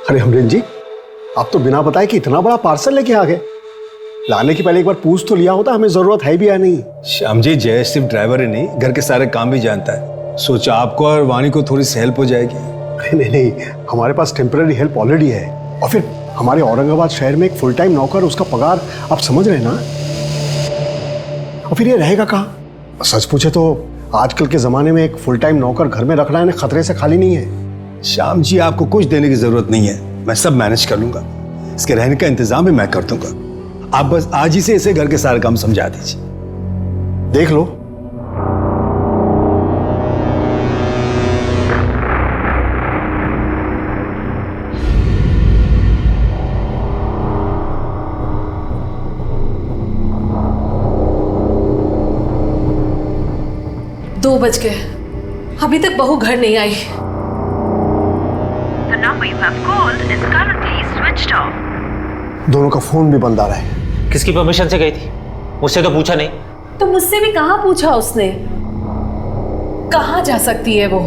अरे अमरीन जी, आप तो बिना बताए कि इतना बड़ा पार्सल लेके आ गए। लाने के पहले एक बार पूछ तो लिया होता, हमें जरूरत है भी या नहीं। श्याम जी, जय सिर्फ ड्राइवर ही नहीं, घर के सारे काम भी जानता है। सोचा आपको और वाणी को थोड़ी सी हेल्प हो जाएगी। नहीं नहीं, हमारे पास टेम्पररी हेल्प ऑलरेडी है। और फिर हमारे औरंगाबाद शहर में एक फुल टाइम नौकर, उसका पगार आप समझ रहे हैं ना। और फिर ये रहेगा कहाँ? सच पूछे तो आजकल के जमाने में एक फुल टाइम नौकर घर में रखना है खतरे से खाली नहीं है। श्याम जी, आपको कुछ देने की जरूरत नहीं है, मैं सब मैनेज कर लूंगा। इसके रहने का इंतजाम भी मैं कर दूंगा। आप बस आज ही से इसे घर के सारे काम समझा दीजिए। देख लो। दो बज गए, अभी तक बहू घर नहीं आई। The number you have called is currently switched off. दोनों का फोन भी बंद आ रहा है। किसकी परमिशन से गई थी? मुझसे तो पूछा नहीं। तो मुझसे भी कहाँ पूछा उसने? कहाँ जा सकती है वो?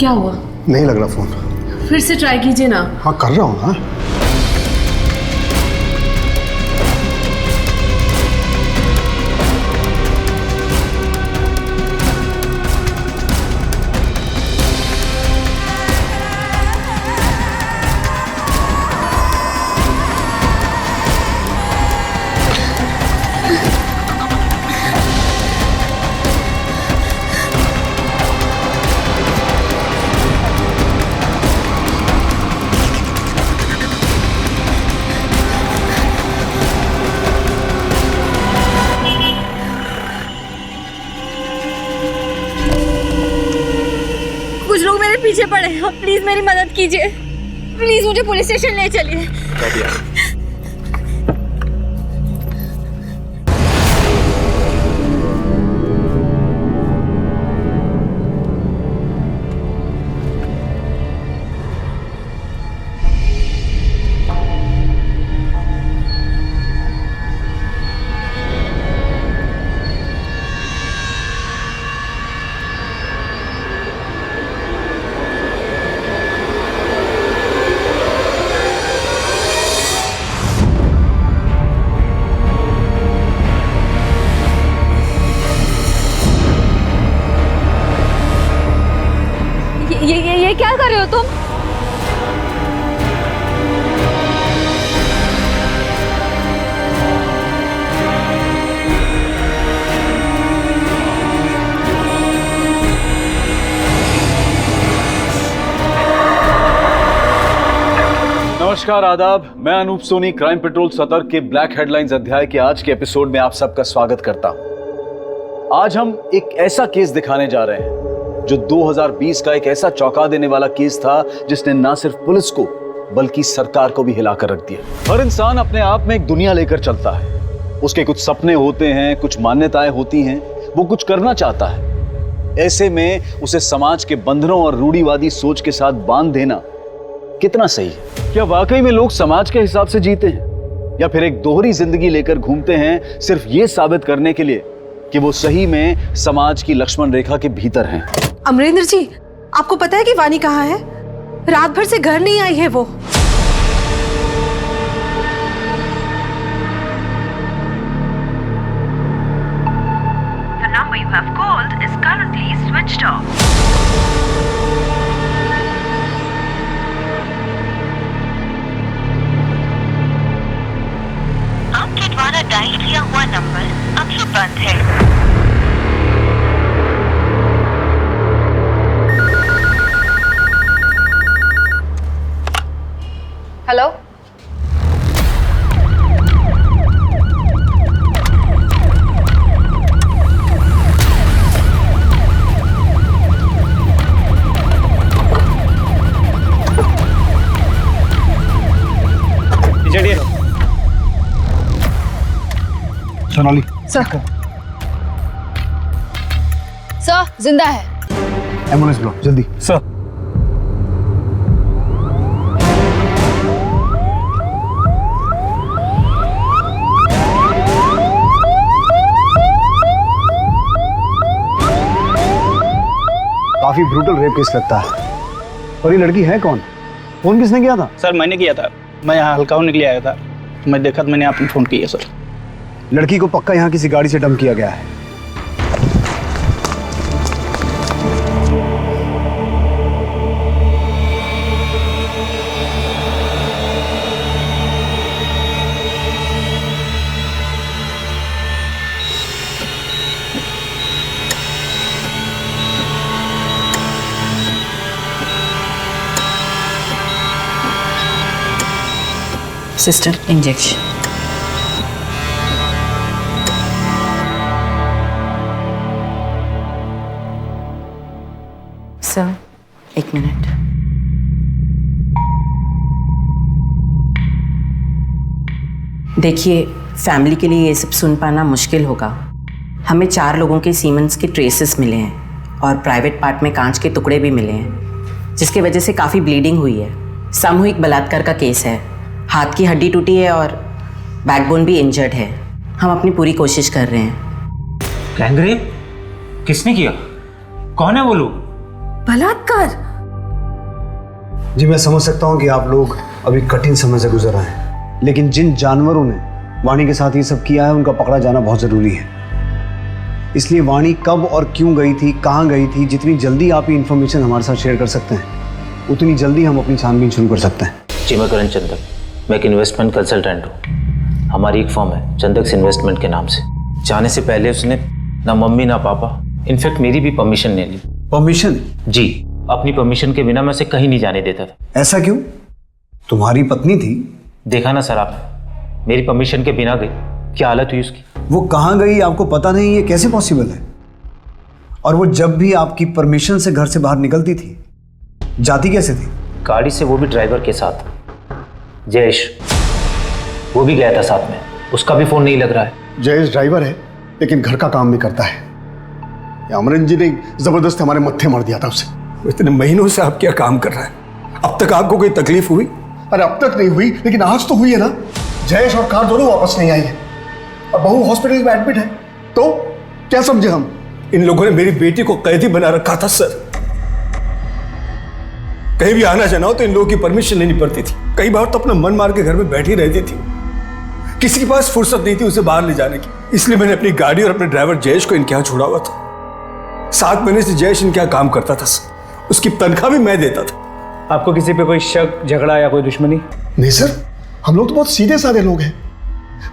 क्या हुआ? नहीं लग रहा फोन। फिर से ट्राई कीजिए ना। हाँ कर रहा हूँ ना। कुछ लोग मेरे पीछे पड़े हैं, प्लीज मेरी मदद कीजिए। प्लीज मुझे पुलिस स्टेशन ले चलिए। ये क्या कर रहे हो तुम? नमस्कार, आदाब। मैं अनूप सोनी क्राइम पेट्रोल सतर्क के ब्लैक हेडलाइंस अध्याय के आज के एपिसोड में आप सबका स्वागत करता हूं। आज हम एक ऐसा केस दिखाने जा रहे हैं जो 2020 का एक ऐसा चौंका देने वाला केस था जिसने ना सिर्फ पुलिस को बल्कि सरकार को भी हिलाकर रख दिया। हर इंसान अपने आप में एक दुनिया लेकर चलता है। उसके कुछ सपने होते हैं, कुछ मान्यताएं होती हैं, वो कुछ करना चाहता है। ऐसे में उसे समाज के बंधनों और रूढ़िवादी सोच के साथ बांध देना कितना सही है? क्या वाकई में लोग समाज के हिसाब से जीते हैं या फिर एक दोहरी जिंदगी लेकर घूमते हैं सिर्फ ये साबित करने के लिए कि वो सही में समाज की लक्ष्मण रेखा के भीतर हैं? अमरेंद्र जी, आपको पता है कि वानी कहाँ है? रात भर से घर नहीं आई है वो। The number you have called is currently switched off. आपके द्वारा डायल किया हुआ नंबर अभी बंद है। हेलो, चलिए। सोनाली सर जिंदा है। एम्बुलेंस बुलाओ जल्दी। सर, काफी ब्रूटल रेप केस लगता है। और ये लड़की है कौन? फोन किसने किया था? सर मैंने किया था, मैं यहाँ हल्का होने के लिए आया था, मैं देखा तो मैंने आपने फ़ोन किया सर। लड़की को पक्का यहाँ किसी गाड़ी से डंप किया गया है। Sister injection. Sir 1 minute. देखिए, फैमिली के लिए ये सब सुन पाना मुश्किल होगा। हमें 4 लोगों के सीमेंस के ट्रेसेस मिले हैं और प्राइवेट पार्ट में कांच के टुकड़े भी मिले हैं, जिसकी वजह से काफ़ी ब्लीडिंग हुई है। सामूहिक बलात्कार का केस है। हाथ की हड्डी टूटी है और बैकबोन भी इंजर्ड है। हम अपनी पूरी कोशिश कर रहे हैं। गैंगरेप? किसने किया? कौन है वो लोग? बलात्कार? जी मैं समझ सकता हूँ कि आप लोग अभी कठिन समय से गुजर रहे हैं, लेकिन जिन जानवरों ने वाणी के साथ ये सब किया है उनका पकड़ा जाना बहुत ज़रूरी है। इसलिए वाणी कब और क्यों गई थी, कहाँ गई थी, जितनी जल्दी आप ये इन्फॉर्मेशन हमारे साथ शेयर कर सकते हैं उतनी जल्दी हम अपनी छानबीन शुरू कर सकते हैं। जी मैं करण चंदक, मैं एक इन्वेस्टमेंट कंसल्टेंट हूँ। हमारी एक फर्म है चंदक्स इन्वेस्टमेंट के नाम से। जाने से पहले उसने ना मम्मी ना पापा, इनफैक्ट मेरी भी परमिशन ले ली। परमिशन? जी, अपनी परमिशन के बिना मैं उसे कहीं नहीं जाने देता था। ऐसा क्यों? तुम्हारी पत्नी थी। देखा ना सर आपने, मेरी परमिशन के बिना गई, क्या हालत हुई उसकी। वो कहाँ गई आपको पता नहीं, ये कैसे पॉसिबल है? और वो जब भी आपकी परमिशन से घर से बाहर निकलती थी जाती कैसे थी? गाड़ी से, वो भी ड्राइवर के साथ। जयेश, वो भी गया था साथ में, उसका भी फोन नहीं लग रहा है। जयेश ड्राइवर है लेकिन घर का काम भी करता है। अमरन जी ने जबरदस्त हमारे मत्थे मार दिया था उसे। इतने महीनों से आप क्या काम कर रहा है? अब तक आपको कोई तकलीफ हुई? अरे अब तक नहीं हुई, लेकिन आज तो हुई है ना। जयेश और कार दोनों वापस नहीं आई है और बहू हॉस्पिटल में एडमिट है। तो क्या समझे हम? इन लोगों ने मेरी बेटी को कैदी बना रखा था सर। कहीं भी आना जाना हो तो इन लोगों की परमिशन लेनी पड़ती थी। कई बार तो अपना मन मार के घर में बैठी रहती थी, किसी के पास फुर्सत नहीं थी उसे बाहर ले जाने की। इसलिए मैंने अपनी गाड़ी और अपने ड्राइवर जयेश को इनके यहाँ छोड़ा हुआ था। 7 महीने से जयेश इनके यहाँ काम करता था सर, उसकी तनख्वाह भी मैं देता था। आपको किसी पे कोई शक, झगड़ा या कोई दुश्मनी? नहीं सर, हम लोग तो बहुत सीधे साधे लोग हैं।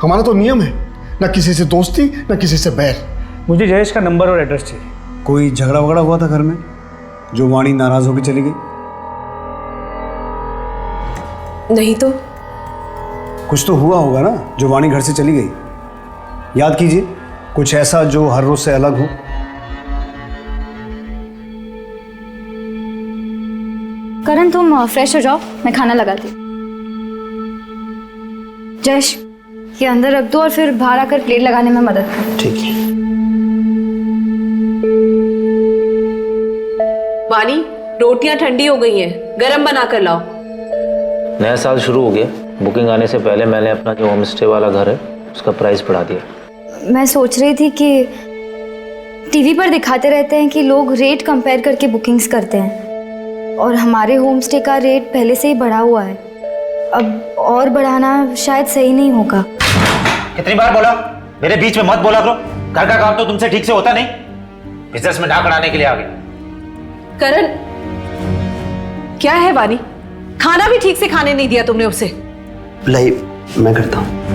हमारा तो नियम है, ना किसी से दोस्ती ना किसी से बैर। मुझे जयेश का नंबर और एड्रेस चाहिए। कोई झगड़ा वगड़ा हुआ था घर में जो वाणी नाराज होकर चली गई? नहीं तो। कुछ तो हुआ होगा ना जो वाणी घर से चली गई। याद कीजिए, कुछ ऐसा जो हर रोज से अलग हो। करण तुम फ्रेश हो जाओ, मैं खाना लगाती हूँ। जयेश ये अंदर रख दो और फिर बाहर आकर प्लेट लगाने में मदद करो। ठीक है। वाणी, रोटियां ठंडी हो गई हैं, गरम बना कर लाओ। नया साल शुरू हो गया, बुकिंग आने से पहले मैंने अपना जो होम स्टे वाला घर है उसका प्राइस बढ़ा दिया। मैं सोच रही थी कि टीवी पर दिखाते रहते हैं कि लोग रेट कंपेयर करके बुकिंग्स करते हैं और हमारे होम स्टे का रेट पहले से ही बढ़ा हुआ है। अब और बढ़ाना शायद सही नहीं होगा। कितनी बार बोला, मेरे बीच में मत बोला करो। घर का काम तो तुमसे ठीक से होता नहीं, बिजनेस में नाक अड़ाने के लिए आ गए। करण, क्या है वाणी? खाना भी ठीक से खाने नहीं दिया तुमने उसे। मैं करता हूँ।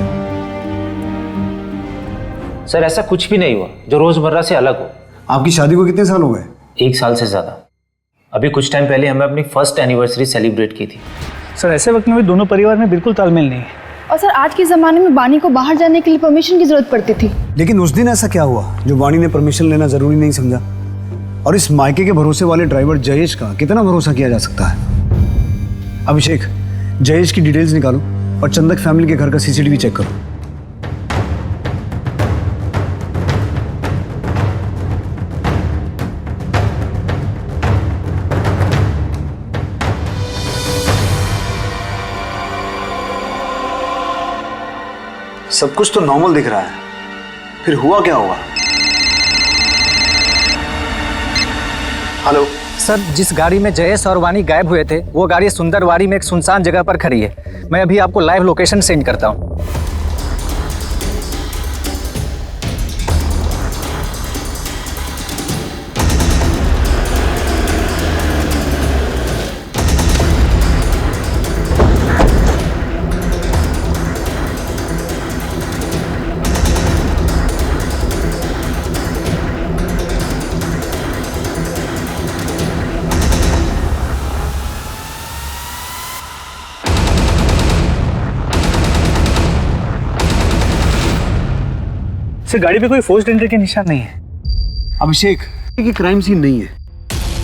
सर ऐसा कुछ भी नहीं हुआ जो रोजमर्रा से अलग हो। आपकी शादी को कितने साल हो गए? 1 साल से ज्यादा। अभी कुछ टाइम पहले हमें अपनी फर्स्ट एनिवर्सरी सेलिब्रेट की थी। सर ऐसे वक्त में भी दोनों परिवार में बिल्कुल तालमेल नहीं है। और सर आज के ज़माने में वाणी को बाहर जाने के लिए परमिशन की ज़रूरत पड़ती थी। लेकिन उस दिन ऐसा क्या हुआ जो वाणी ने परमिशन लेना जरूरी नहीं समझा? और इस मायके के भरोसे वाले ड्राइवर जयेश का कितना भरोसा किया जा सकता है? अभिषेक, जयेश की डिटेल्स निकालो और चंदक फैमिली के घर का सीसीटीवी चेक करो। सब कुछ तो नॉर्मल दिख रहा है, फिर हुआ क्या होगा? हेलो। सर, जिस गाड़ी में जयेश और वानी गायब हुए थे वो गाड़ी सुंदरवाड़ी में एक सुनसान जगह पर खड़ी है। मैं अभी आपको लाइव लोकेशन सेंड करता हूँ। सर, गाड़ी पे कोई फोर्स्ड एंट्री के निशान नहीं है। अभिषेक, ये क्राइम सीन नहीं है।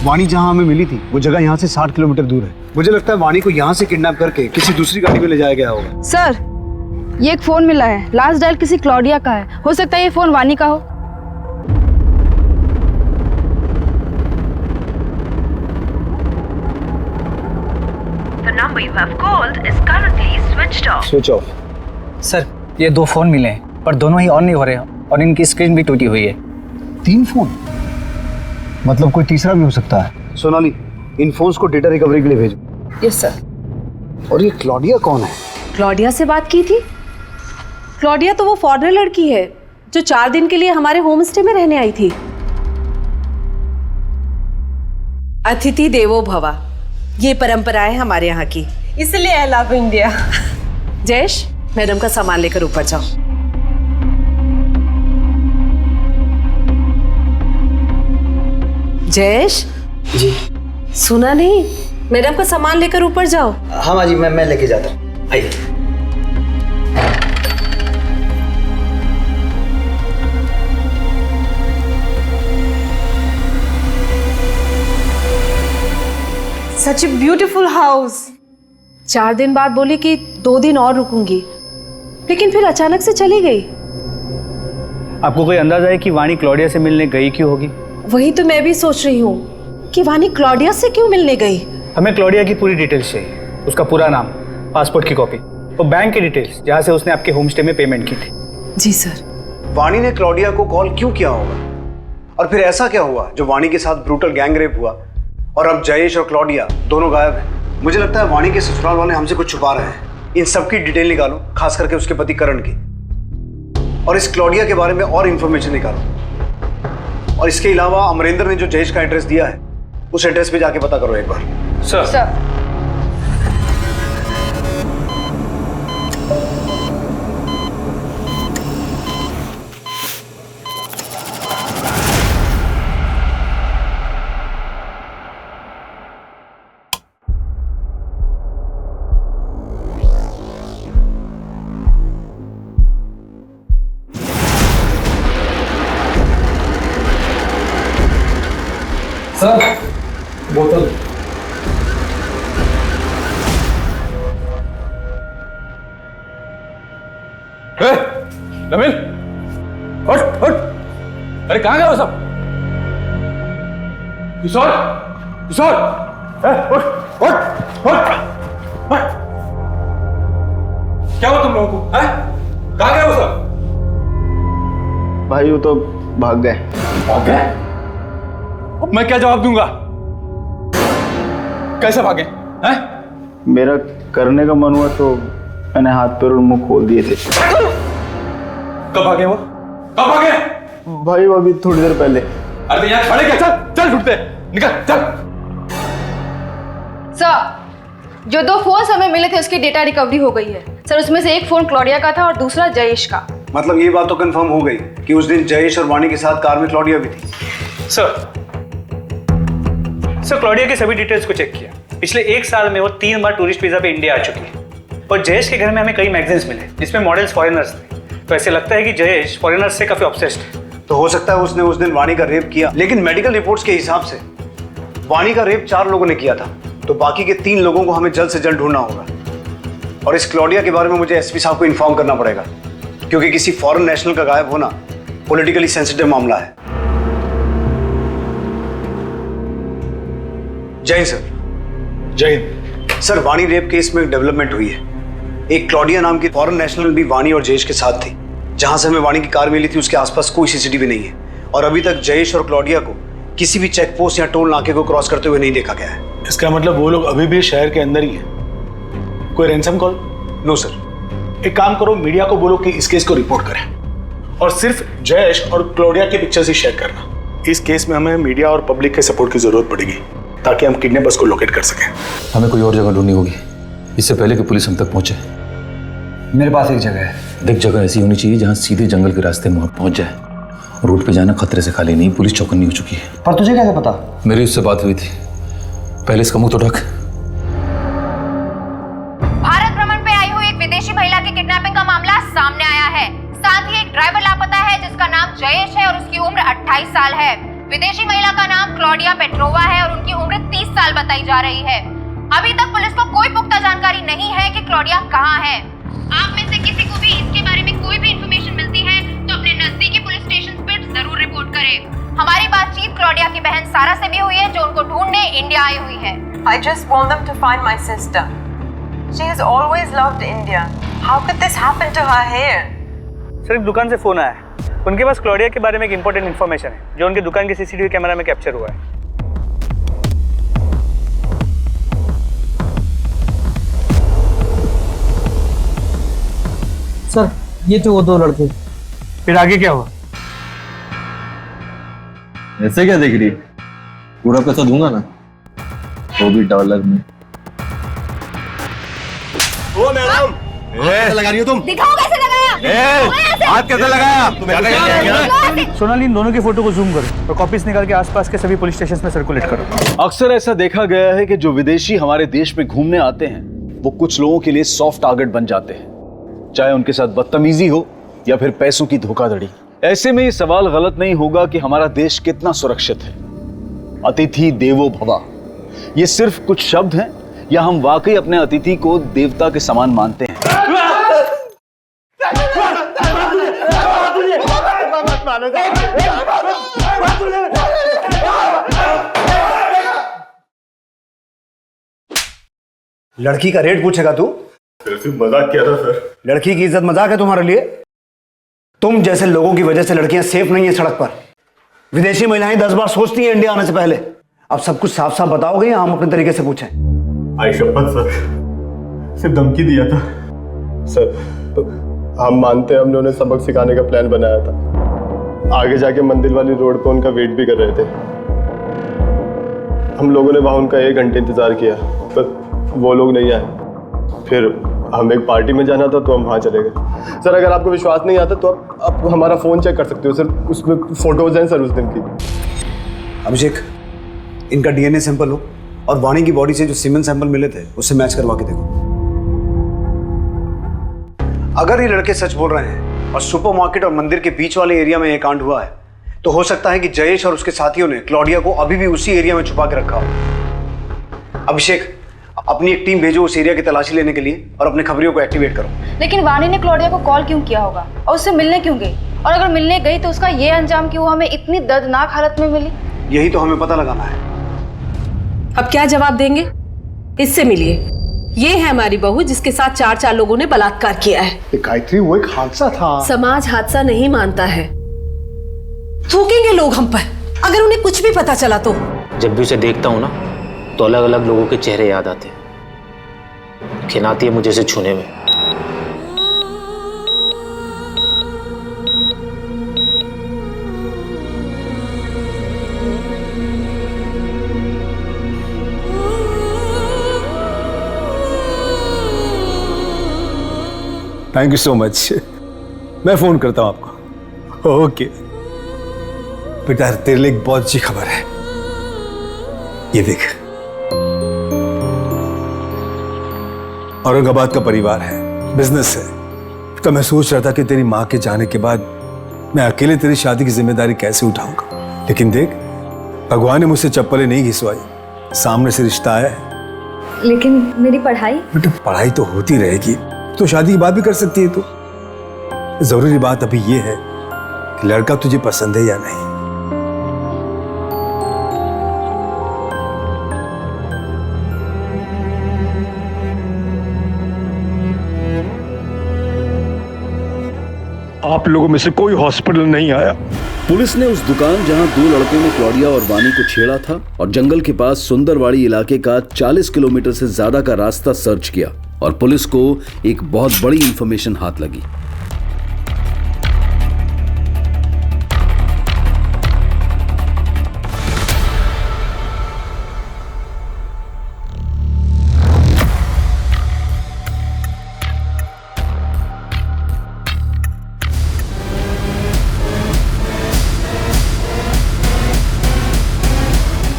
वानी जहां हमें मिली थी वो जगह यहाँ से 60 किलोमीटर दूर है। मुझे लगता है वानी को यहाँ से किडनैप करके किसी दूसरी गाड़ी में ले जाया गया होगा। सर, ये एक फोन मिला है, लास्ट डायल किसी क्लॉडिया का है। हो सकता है ये फोन वानी का हो। The number you have called is currently switched off. Switch off. Sir, ये 2 फोन मिले हैं पर दोनों ही ऑन नहीं हो रहे हैं और इनकी स्क्रीन भी टूटी हुई है। 3 फोन, मतलब कोई तीसरा भी हो सकता है। सोनाली, इन फोन्स को डेटा रिकवरी के लिए भेजो। Yes sir. और ये क्लॉडिया कौन है? क्लॉडिया से बात की थी? क्लॉडिया तो वो फॉरेनर लड़की है जो 4 दिन के लिए हमारे होम स्टे में रहने आई थी। अतिथि देवो भवा, ये परंपरा है हमारे यहाँ की, इसलिए I love India. Jayesh, madam का सामान लेकर ऊपर जाओ। जयेश जी। सुना नहीं? मैडम का सामान लेकर ऊपर जाओ। हाँ माँ जी, मैं लेके जाता हूँ। आइए। सच ए ब्यूटीफुल हाउस। 4 दिन बाद बोली कि 2 दिन और रुकूंगी, लेकिन फिर अचानक से चली गई। आपको कोई अंदाजा है कि वानी क्लॉडिया से मिलने गई क्यों होगी? वही तो मैं भी सोच रही हूँ कि वानी क्लॉडिया से क्यों मिलने गई। हमें क्लॉडिया की पूरी डिटेल्स चाहिए, उसका पूरा नाम, पासपोर्ट की कॉपी, वो बैंक की डिटेल्स जहाँ से उसने आपके होम स्टे में पेमेंट की थी। जी सर। वानी ने क्लॉडिया को कॉल क्यों किया होगा? और फिर ऐसा क्या हुआ जो वानी के साथ ब्रूटल गैंग रेप हुआ और अब जयेश और क्लॉडिया दोनों गायब हैं? मुझे लगता है वानी के ससुराल वाले हमसे कुछ छुपा रहे हैं। इन सब की डिटेल निकालो, खास करके उसके पति करण की, और इस क्लॉडिया के बारे में और इंफॉर्मेशन निकालो। और इसके अलावा अमरेंद्र ने जो जयेश का एड्रेस दिया है उस एड्रेस पे जाके पता करो एक बार। सर। सर, बोतल। नमिल, उठ उठ। अरे कहाँ गए हो सब? किशोर, किशोर, उठ उठ उठ। क्या हुआ तुम लोगों को? कहाँ गए हो सब? भाई वो तो भाग गए। भाग गए? अब मैं क्या जवाब दूंगा? कैसे भागे? हैं? मेरा करने का मन हुआ तो मैंने हाथ पैर और मुंह खोल दिए थे। कब भागे वो? कब भागे? भाई वो अभी थोड़ी देर पहले। अरे यहाँ खड़े क्या? चल चल, ढूंढते निकल चल। सर, जो 2 फोन हमें मिले थे उसकी डेटा रिकवरी हो गई है सर। उसमें से एक फोन क्लॉडिया का था और दूसरा जयेश का। मतलब ये बात तो कंफर्म हो गई कि उस दिन जयेश और वानी के साथ कार में क्लॉडिया भी थी। सर क्लॉडिया के सभी डिटेल्स को चेक किया। पिछले 1 साल में वो 3 बार टूरिस्ट वीजा पे इंडिया आ चुकी है। और जयेश के घर में हमें कई मैगजीन्स मिले जिसमें मॉडल्स फॉरेनर्स थे। तो ऐसे लगता है कि जयेश फॉरेनर्स से काफी ऑब्सेस्ड है। तो हो सकता है उसने उस दिन वानी का रेप किया, लेकिन मेडिकल रिपोर्ट्स के हिसाब से वानी का रेप 4 लोगों ने किया था। तो बाकी के 3 लोगों को हमें जल्द से जल्द ढूंढना होगा। और इस क्लॉडिया के बारे में मुझे एसपी साहब को इन्फॉर्म करना पड़ेगा, क्योंकि किसी फॉरेन नेशनल का गायब होना पॉलिटिकली सेंसिटिव मामला है। जय हिंद सर। जय हिंद। सर, वानी रेप केस में एक डेवलपमेंट हुई है। एक क्लॉडिया नाम की फॉरेन नेशनल भी वानी और जयेश के साथ थी। जहां से हमें वानी की कार मिली थी उसके आसपास कोई सीसीटीवी नहीं है। और अभी तक जयेश और क्लॉडिया को किसी भी चेक पोस्ट या टोल नाके को क्रॉस करते हुए नहीं देखा गया है। इसका मतलब वो लोग अभी भी शहर के अंदर ही हैं। कोई रैंसम कॉल? No sir. एक काम करो, मीडिया को बोलो कि इस केस को रिपोर्ट करें और सिर्फ जयेश और क्लोडिया की पिक्चर्स ही शेयर करना। इस केस में हमें मीडिया और पब्लिक के सपोर्ट की जरूरत पड़ेगी ताकि हम किडनैपर्स को लोकेट कर सकें। हमें कोई और जगह ढूंढनी होगी इससे पहले कि पुलिस हम तक पहुंचे। मेरे पास एक जगह है। देख, जगह ऐसी होनी चाहिए जहां सीधे जंगल के रास्ते में पहुंच जाए। रोड पे जाना खतरे से खाली नहीं, पुलिस चौकन्नी हो चुकी है। पर तुझे कैसे पता? मेरी उससे बात हुई थी। पहले इसका मुंह तो ढक। भारत भ्रमण पे आई हुई एक विदेशी महिला की किडनैपिंग का मामला सामने आया है। साथ ही एक ड्राइवर लापता है जिसका नाम जयेश है और उसकी उम्र 28 साल है। विदेशी महिला का नाम क्लॉडिया पेट्रोवा है और उनकी उम्र 30 साल बताई जा रही है। अभी तक पुलिस को कोई पुख्ता जानकारी नहीं है कि क्लॉडिया कहाँ है। आप में से किसी को भी इसके बारे में कोई भी इंफॉर्मेशन मिलती है तो अपने नजदीकी पुलिस स्टेशन पर जरूर रिपोर्ट करें। हमारी बातचीत क्लॉडिया की बहन सारा से भी हुई है जो उनको ढूंढने इंडिया आई हुई है। I just want them to find my sister. She has always loved India. How could this happen to her here? Sir, एक दुकान से फोन आया है। उनके पास क्लॉडिया के बारे में एक इंपॉर्टेंट इन्फॉर्मेशन है जो उनकी दुकान के सीसीटीवी कैमरा में कैप्चर हुआ है। सर, ये थे वो दो लड़के। फिर आगे क्या हुआ? ऐसे क्या देख रही है? पूरा पैसा दूंगा ना, वो भी डॉलर में। ओ मैडम, कैसे लगा रही हो तुम? दिखाओ कैसे लगाया। हाथ कैसे लगाया? सोनाली, इन दोनों की फोटो को जूम करो और कॉपीज निकाल के आसपास के सभी पुलिस स्टेशन में सर्कुलेट करो। अक्सर ऐसा देखा गया है कि जो विदेशी हमारे देश में घूमने आते हैं वो कुछ लोगों के लिए सॉफ्ट टारगेट बन जाते हैं, चाहे उनके साथ बदतमीजी हो या फिर पैसों की धोखाधड़ी। ऐसे में ये सवाल गलत नहीं होगा कि हमारा देश कितना सुरक्षित है। अतिथि देवो भव, ये सिर्फ कुछ शब्द हैं या हम वाकई अपने अतिथि को देवता के समान मानते हैं? लड़की का रेट पूछेगा तू? सिर्फ मजाक किया था सर। लड़की की इज्जत मजाक है तुम्हारे लिए? तुम जैसे लोगों की वजह से लड़कियां सेफ नहीं है सड़क पर। विदेशी महिलाएं 10 बार सोचती हैं इंडिया आने से पहले। अब सब कुछ साफ साफ बताओगे या हम अपने तरीके से पूछें? आई शपथ सर, सिर्फ धमकी दिया था सर। तो हम मानते हैं हमने उन्हें सबक सिखाने का प्लान बनाया था। आगे जाके मंदिर वाली रोड पर उनका वेट भी कर रहे थे। हम लोगों ने वहाँ उनका 1 घंटे इंतजार किया पर वो लोग नहीं आए। फिर हम एक पार्टी में जाना था तो हम वहाँ चले गए। सर, अगर आपको विश्वास नहीं आता तो आप हमारा फ़ोन चेक कर सकते हो सर, उसमें फोटोज हैं सर उस दिन की। अभिषेक, इनका डीएनए सैंपल हो और वाणी की बॉडी से जो सीमेंट सैंपल मिले थे उससे मैच करवा के देखो। अगर ये लड़के सच बोल रहे हैं और सुपरमार्केट और मंदिर के बीच वाले एरिया में ये कांड हुआ है तो हो सकता है कि जयेश और उसके साथियों ने क्लॉडिया को अभी भी उसी एरिया में छुपा के रखा हो। अभिषेक, अपनी एक टीम भेजो उस एरिया की तलाशी लेने के लिए और अपने खबरियों को एक्टिवेट करो। लेकिन वाणी ने क्लॉडिया को कॉल क्यों किया होगा और उससे मिलने क्यों गई? और अगर मिलने गई तो उसका ये अंजाम कि वो हमें इतनी दर्दनाक हालत में मिली? यही तो हमें पता लगाना है। अब क्या जवाब देंगे? इससे मिलिए। ये है हमारी बहू जिसके साथ 4 लोगों ने बलात्कार किया है। गायत्री, वो एक हादसा था। समाज हादसा नहीं मानता है। थूकेंगे लोग हम पर अगर उन्हें कुछ भी पता चला तो। जब भी उसे देखता हूँ ना तो अलग अलग लोगों के चेहरे याद आते हैं। खिनाती है मुझे इसे छूने में। Thank you so much. मैं फोन करता हूं आपको। ओके बेटा, तेरे लिए एक बहुत अच्छी खबर है। ये देख, औरंगाबाद का परिवार है, बिजनेस है। तो मैं सोच रहा था कि तेरी माँ के जाने के बाद मैं अकेले तेरी शादी की जिम्मेदारी कैसे उठाऊंगा, लेकिन देख, भगवान ने मुझसे चप्पलें नहीं घिसवाई, सामने से रिश्ता आया है। लेकिन मेरी पढ़ाई? बेटा, पढ़ाई तो होती रहेगी, तो शादी की बात भी कर सकती है तू। जरूरी बात अभी ये है कि लड़का तुझे पसंद है या नहीं। आप लोगों में से कोई हॉस्पिटल नहीं आया पुलिस ने उस दुकान जहां दो लड़कों ने क्लॉडिया और वानी को छेड़ा था और जंगल के पास सुंदरवाड़ी इलाके का 40 किलोमीटर से ज्यादा का रास्ता सर्च किया और पुलिस को एक बहुत बड़ी इंफॉर्मेशन हाथ लगी।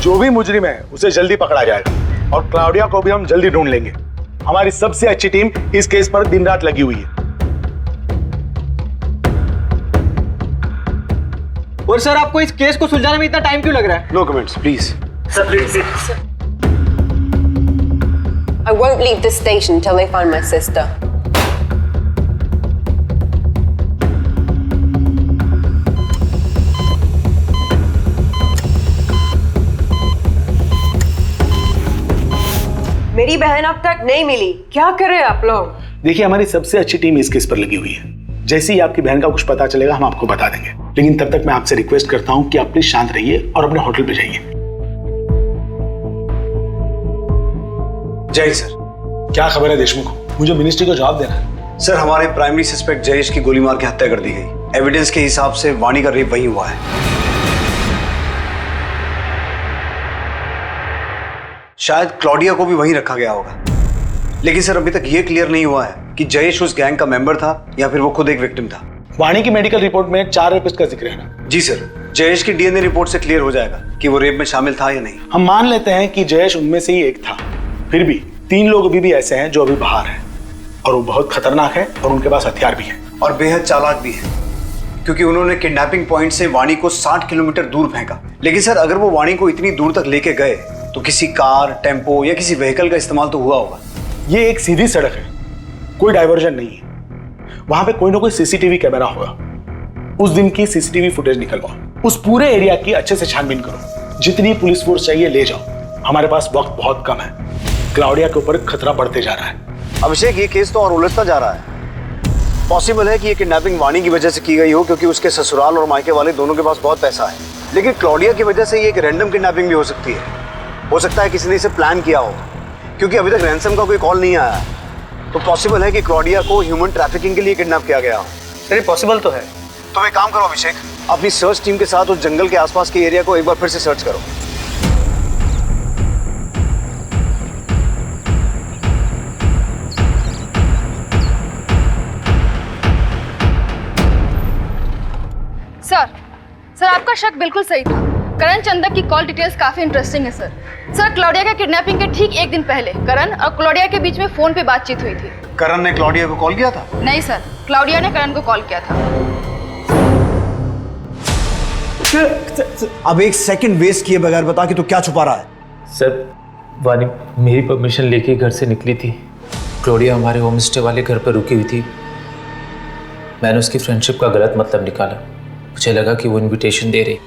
जो भी मुजरिम है उसे जल्दी पकड़ा जाएगा और क्लाउडिया को भी हम जल्दी ढूंढ लेंगे। हमारी सबसे अच्छी टीम इस केस पर दिन रात लगी हुई है। और सर, आपको इस केस को सुलझाने में इतना टाइम क्यों लग रहा है? No comments please. Sir please. I won't leave this station till they find my sister. मेरी बहन अब तक नहीं मिली, क्या करें आप लोग? देखिए, हमारी सबसे अच्छी टीम इस केस पर लगी हुई है। जैसे ही आपकी बहन का कुछ पता चलेगा हम आपको बता देंगे, लेकिन तब तक मैं आपसे रिक्वेस्ट करता हूं कि आप प्लीज शांत रहिए और अपने होटल पे जाइए। जय सर। क्या खबर है देशमुख? मुझे मिनिस्ट्री को जवाब देना है। सर, हमारे प्राइमरी सस्पेक्ट जयेश की गोली मार के हत्या कर दी गई। एविडेंस के हिसाब से वानी का रेप वहीं हुआ है। शायद क्लॉडिया को भी वहीं रखा गया होगा, लेकिन सर अभी तक ये क्लियर नहीं हुआ है कि जयेश उस गैंग का मेंबर था या फिर वो खुद एक विक्टिम था। वाणी की मेडिकल रिपोर्ट में 4 रेपिस्ट का जिक्र है ना? जी सर, जयेश की डीएनए रिपोर्ट से क्लियर हो जाएगा कि वो रेप में शामिल था या नहीं। हम मान लेते हैं कि जयेश उनमें से ही एक था, फिर भी 3 लोग अभी भी ऐसे हैं जो अभी बाहर हैं और वो बहुत खतरनाक है और उनके पास हथियार भी है और बेहद चालाक भी है, क्योंकि उन्होंने किडनैपिंग पॉइंट से वाणी को 60 किलोमीटर दूर फेंका। लेकिन सर, अगर वो वाणी को इतनी दूर तक लेके गए तो किसी कार, टेम्पो या किसी व्हीकल का इस्तेमाल तो हुआ होगा। ये एक सीधी सड़क है, कोई डाइवर्जन नहीं है। वहां पे कोई ना कोई सीसीटीवी कैमरा होगा। उस दिन की सीसीटीवी फुटेज निकलवाओ, उस पूरे एरिया की अच्छे से छानबीन करो। जितनी पुलिस फोर्स चाहिए ले जाओ, हमारे पास वक्त बहुत कम है। क्लाउडिया के ऊपर खतरा बढ़ते जा रहा है। अभिषेक, ये केस तो और उलझता जा रहा है। पॉसिबल है कि ये किडनैपिंग वाणी की वजह से की गई हो, क्योंकि उसके ससुराल और मायके वाले दोनों के पास बहुत पैसा है। लेकिन क्लाउडिया की वजह से ये एक रैंडम किडनैपिंग भी हो सकती है। हो सकता है किसी ने इसे प्लान किया हो, क्योंकि अभी तक रैंसम का कोई कॉल नहीं आया। तो पॉसिबल है कि क्लॉडिया को ह्यूमन ट्रैफिकिंग के लिए किडनैप किया गया हो। सर, पॉसिबल तो है। तो एक काम करो अभिषेक, अपनी सर्च टीम के साथ उस जंगल के आसपास के एरिया को एक बार फिर से सर्च करो। सर, आपका शक बिल्कुल सही था। करण चंदक की कॉल डिटेल्स काफी इंटरेस्टिंग है सर। सर, क्लॉडिया के किडनैपिंग के ठीक 1 दिन पहले करण और क्लॉडिया के बीच में फोन पे बातचीत हुई थी। करण ने क्लॉडिया को कॉल किया था? नहीं सर, क्लॉडिया ने करण को कॉल किया था। अब 1 सेकंड वेस्ट किए बगैर बता कि तू क्या छुपा रहा है। सर, वानी मेरी परमिशन लेके घर से निकली थी। क्लॉडिया हमारे होम स्टे वाले घर पर रुकी हुई थी। मैंने उसकी फ्रेंडशिप का गलत मतलब निकाला। मुझे लगा कि वो इनविटेशन दे रही।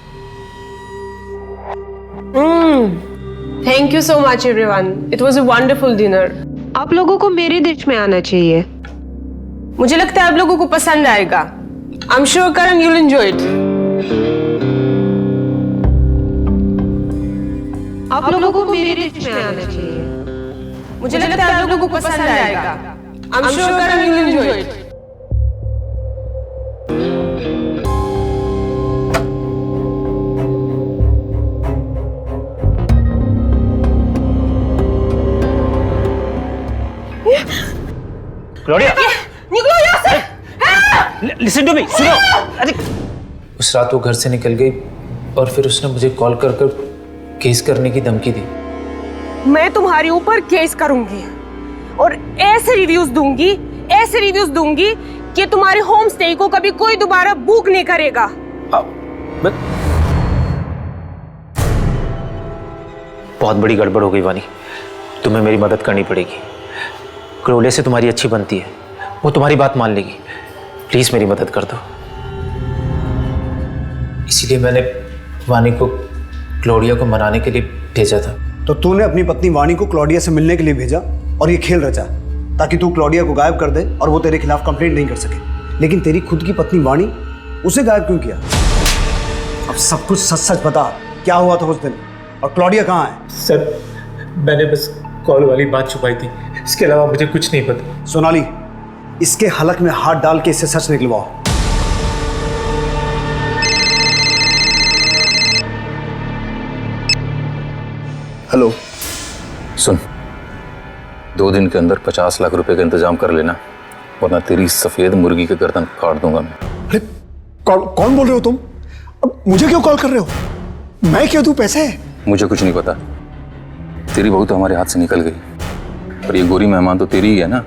Thank you so much everyone, it was a wonderful dinner. आप लोगों को मेरे डिश में आना चाहिए, मुझे लगता है आप लोगों को पसंद आएगा। I am sure Karan you will enjoy it. आप लोगों को मेरे डिश में आना चाहिए, मुझे लगता है आप लोगों को पसंद आएगा। I am sure Karan you will enjoy it. Claudia, निकलो यहाँ से। लिसन टू मी, सुनो। अरे उस रात वो घर से निकल गई और फिर उसने मुझे कॉल कर केस करने की धमकी दी। मैं तुम्हारे ऊपर केस करूंगी और ऐसे रिव्यूज दूंगी कि तुम्हारे होम स्टे को कभी कोई दोबारा बुक नहीं करेगा। बहुत बड़ी गड़बड़ हो गई वानी, तुम्हें मेरी मदद करनी पड़ेगी। क्लॉडिया से तुम्हारी अच्छी बनती है, वो तुम्हारी बात मान लेगी। प्लीज मेरी मदद कर दो। इसीलिए मैंने वानी को क्लॉडिया को मनाने के लिए भेजा था। तो तूने अपनी पत्नी वानी को क्लॉडिया से मिलने के लिए भेजा और ये खेल रचा ताकि तू क्लॉडिया को गायब कर दे और वो तेरे खिलाफ कंप्लेंट नहीं कर सके। लेकिन तेरी खुद की पत्नी वानी, उसे गायब क्यों किया? अब सब कुछ सच सच बता, क्या हुआ था उस दिन और क्लॉडिया कहाँ है? सर मैंने बस कॉल वाली बात छुपाई थी, इसके अलावा मुझे कुछ नहीं पता। सोनाली, इसके हलक में हाथ डाल के इससे सच निकलवाओ। हेलो, सुन, 2 दिन के अंदर 50 लाख रुपए का इंतजाम कर लेना, वरना तेरी सफेद मुर्गी के गर्दन काट दूंगा मैं। अरे कौन बोल रहे हो तुम? अब मुझे क्यों कॉल कर रहे हो? मैं क्यों दूं पैसे? मुझे कुछ नहीं पता, तेरी बहू तो हमारे हाथ से निकल गई, पर ये गोरी मेहमान तो तेरी ही है ना।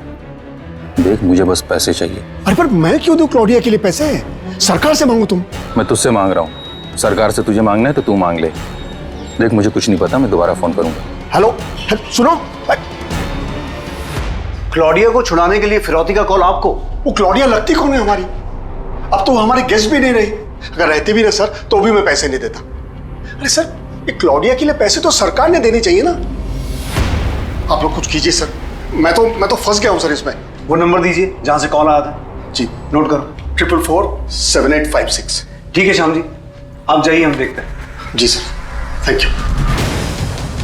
देख, मुझे बस पैसे चाहिए। अरे पर मैं क्यों दूं क्लॉडिया के लिए पैसे? सरकार से मांगू तुम? मैं तुझसे मांग रहा हूँ, सरकार से तुझे मांगना है तो तू मांग ले। देख, मुझे कुछ नहीं पता, मैं दोबारा फोन करूंगा। हेलो, सुनो, क्लॉडिया को छुड़ाने के लिए फिरौती का कॉल आपको? वो क्लॉडिया लगती कौन है हमारी? अब तो वो हमारी गेस्ट भी नहीं रही। अगर रहती भी ना सर, तो भी मैं पैसे नहीं देता। अरे सर, ये क्लॉडिया के लिए पैसे तो सरकार ने देने चाहिए ना। आप लोग कुछ कीजिए सर, मैं तो फंस गया हूं सर इसमें। वो नंबर दीजिए जहां से कॉल आया था। जी, नोट करो। 444-7856। ठीक है श्याम जी, आप जाइए, हम देखते हैं। जी सर, थैंक यू।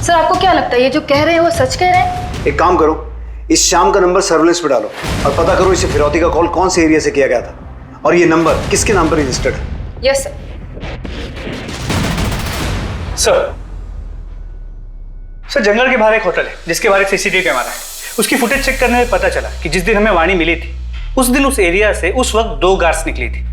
सर आपको क्या लगता है ये जो कह रहे हैं वो सच कह रहे हैं? एक काम करो, इस शाम का नंबर सर्विलेंस पे डालो और पता करो इसे फिरौती का कॉल कौन से एरिया से किया गया था और ये नंबर किसके नाम पर रजिस्टर्ड है। Yes sir. सर जंगल के बाहर एक होटल है जिसके बाहर एक सीसीटीवी कैमरा है। उसकी फुटेज चेक करने में पता चला कि जिस दिन हमें वाणी मिली थी उस दिन उस एरिया से उस वक्त 2 कार्स निकली थी।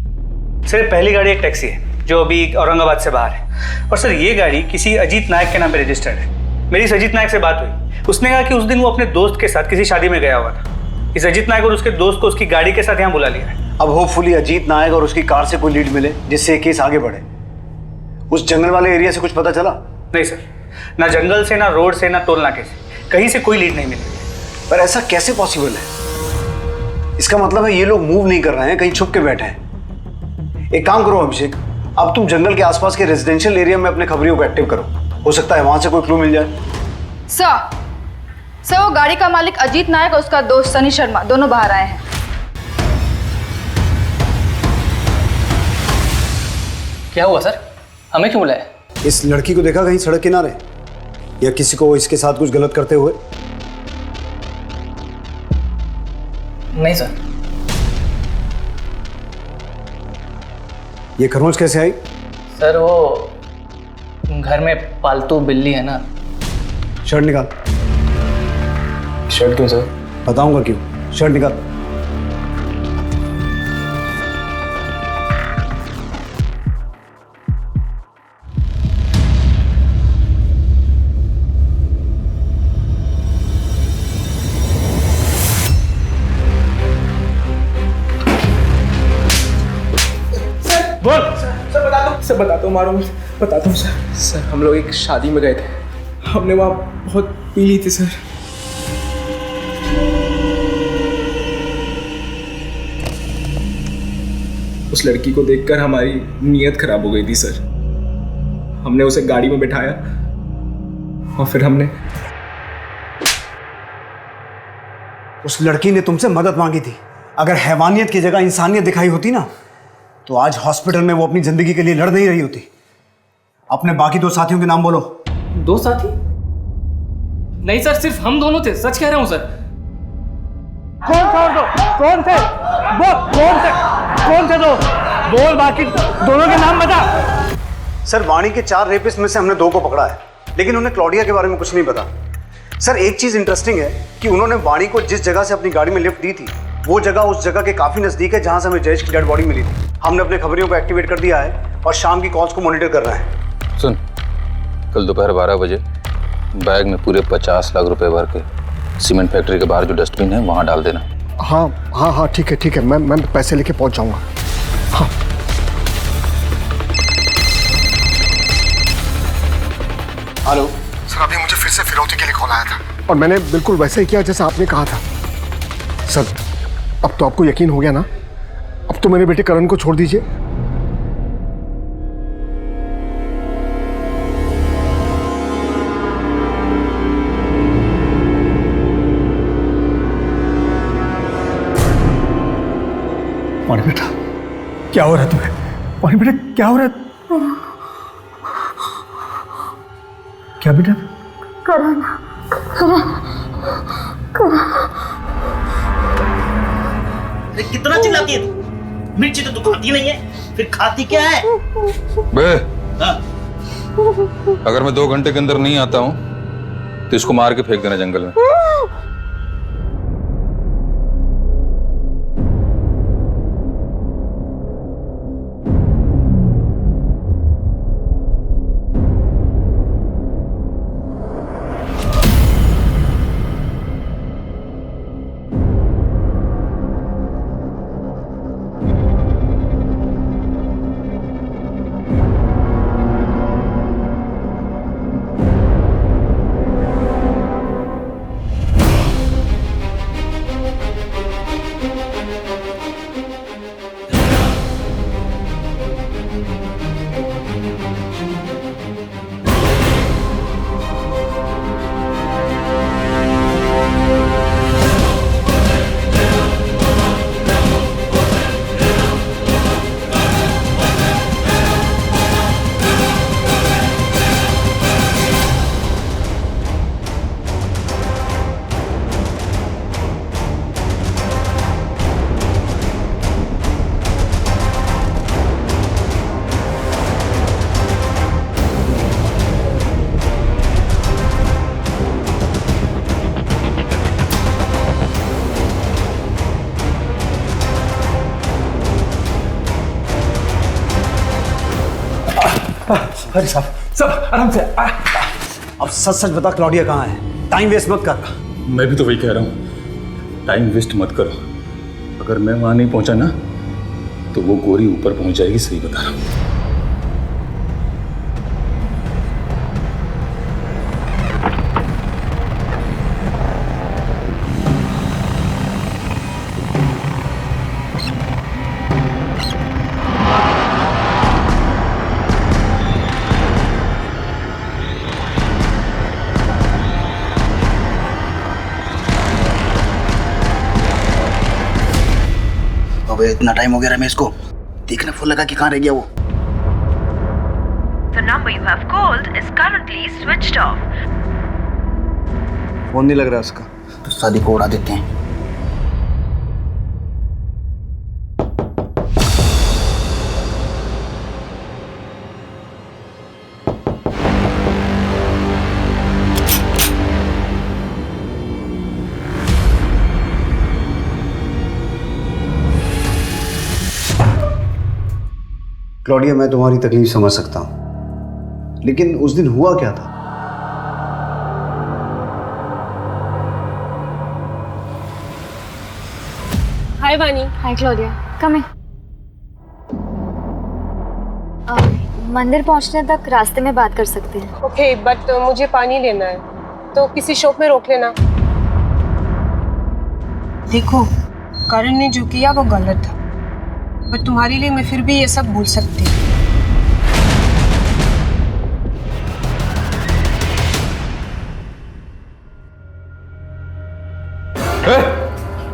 सर ये पहली गाड़ी एक टैक्सी है जो अभी औरंगाबाद से बाहर है, और सर ये गाड़ी किसी अजीत नायक के नाम पे रजिस्टर्ड है। मेरी इस अजीत नायक से बात हुई, उसने कहा कि उस दिन वो अपने दोस्त के साथ किसी शादी में गया हुआ था। इस अजीत नायक और उसके दोस्त को उसकी गाड़ी के साथ यहाँ बुला लिया है। अब होपफुली अजीत नायक और उसकी कार से कोई लीड मिले जिससे केस आगे बढ़े। उस जंगल वाले एरिया से कुछ पता चला? नहीं सर, ना जंगल से, ना रोड से, ना टोल नाके से, कहीं से कोई लीड नहीं मिली। पर ऐसा कैसे पॉसिबल है? इसका मतलब है ये लोग मूव नहीं कर रहे हैं, कहीं छुप के बैठे हैं। एक काम करो अभिषेक, अब तुम जंगल के आसपास के रेजिडेंशियल एरिया में अपने खबरियों को एक्टिव करो, हो सकता है वहां से कोई क्लू मिल जाए। सर वो गाड़ी का मालिक अजीत नायक और उसका दोस्त सनी शर्मा दोनों बाहर आए हैं। क्या हुआ सर, हमें क्यों बुलाया? इस लड़की को देखा कहीं सड़क किनारे या किसी को इसके साथ कुछ गलत करते हुए? नहीं सर। ये खरोंच कैसे आई? सर वो घर में पालतू बिल्ली है ना। शर्ट निकाल। शर्ट क्यों सर? बताऊंगा क्यों, शर्ट निकाल। बोल सर, बताता हूँ, मारो बताता हूँ सर। हम लोग एक शादी में गए थे, हमने वहाँ बहुत पी ली थी सर। उस लड़की को देखकर हमारी नीयत खराब हो गई थी सर। हमने उसे गाड़ी में बिठाया और फिर हमने उस लड़की ने तुमसे मदद मांगी थी। अगर हैवानियत की जगह इंसानियत दिखाई होती ना, तो आज हॉस्पिटल में वो अपनी जिंदगी के लिए लड़ नहीं रही होती। अपने बाकी 2 साथियों के नाम बोलो। 2 साथी? नहीं सर, सिर्फ हम दोनों थे, सच कह रहा हूं सर। कौन थे? दो बोल, बाकी दोनों के नाम बता। सर वाणी के 4 रेपिस्ट में से हमने 2 को पकड़ा है, लेकिन उन्हें क्लॉडिया के बारे में कुछ नहीं पता। सर एक चीज इंटरेस्टिंग है कि उन्होंने वाणी को जिस जगह से अपनी गाड़ी में लिफ्ट दी थी वो जगह उस जगह के काफी नजदीक है जहां से हमें जयेश की डेड बॉडी मिली थी। हमने अपने खबरियों को एक्टिवेट कर दिया है और शाम की कॉल्स को मॉनिटर कर रहे हैं। सुन, कल दोपहर 12 बजे बैग में पूरे 50 लाख रुपए भर के सीमेंट फैक्ट्री के बाहर जो डस्टबिन है वहां डाल देना। हाँ ठीक है, मैं पैसे लेके पहुंच जाऊंगा। हाँ। हेलो सर, अभी मुझे फिर से फिरौती के लिए कॉल आया था और मैंने बिल्कुल वैसे ही किया जैसा आपने कहा था। सर अब तो आपको यकीन हो गया ना? अब तो मेरे बेटे करण को छोड़ दीजिए। वाणी बेटा, क्या हो रहा है तुम्हें? वाणी बेटा, क्या हो रहा है? क्या बेटा? करण, कितना चिल्लाती है तू? मिर्ची तो तू खाती नहीं है, फिर खाती क्या है? बे, हाँ? अगर मैं 2 घंटे के अंदर नहीं आता हूं तो इसको मार के फेंक देना जंगल में। अरे सब आराम से। अब सच सच बता, क्लॉडिया कहाँ है? टाइम वेस्ट मत कर। मैं भी तो वही कह रहा हूँ, टाइम वेस्ट मत करो। अगर मैं वहां नहीं पहुंचा ना तो वो गोरी ऊपर पहुंच जाएगी, सही बता रहा हूँ। इतना टाइम हो गया रमेश को, देखने फोन लगा कि कहाँ रह गया वो। The number you have called is currently switched off. Phone नहीं लग रहा उसका। तो शादी को उड़ा देते हैं। क्लॉडिया, मैं तुम्हारी तकलीफ समझ सकता हूं, लेकिन उस दिन हुआ क्या था? हाय वानी। हाय क्लॉडिया, कम इन। मंदिर पहुंचने तक रास्ते में बात कर सकते हैं। ओके, बट मुझे पानी लेना है, तो किसी शॉप में रोक लेना। देखो, करण ने जो किया वो गलत था, पर तुम्हारे लिए मैं फिर भी ये सब भूल सकती हूँ।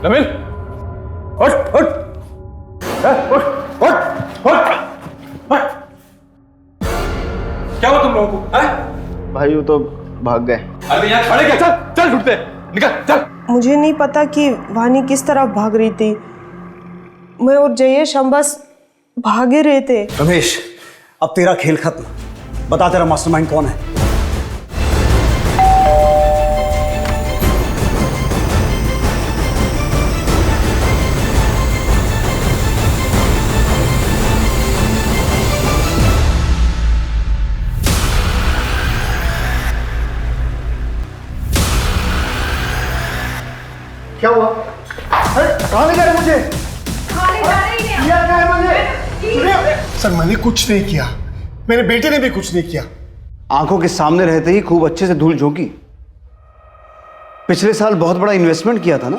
नमिल, उठ उठ उठ उठ उठ। क्या हुआ तुम लोगों को? भाई वो तो भाग गए। अरे यहाँ खड़े क्या? चल चल, ढूंढते निकल चल। मुझे नहीं पता कि वानी किस तरफ भाग रही थी। मैं और जयेश हम बस भागे रहे थे। रमेश, अब तेरा खेल खत्म। बता, तेरा मास्टरमाइंड कौन है? क्या हुआ? कहाँ ले जा रहे मुझे? सर, मैंने कुछ नहीं किया, मेरे बेटे ने भी कुछ नहीं किया। आंखों के सामने रहते ही खूब अच्छे से धूल झोंकी। पिछले साल बहुत बड़ा इन्वेस्टमेंट किया था ना,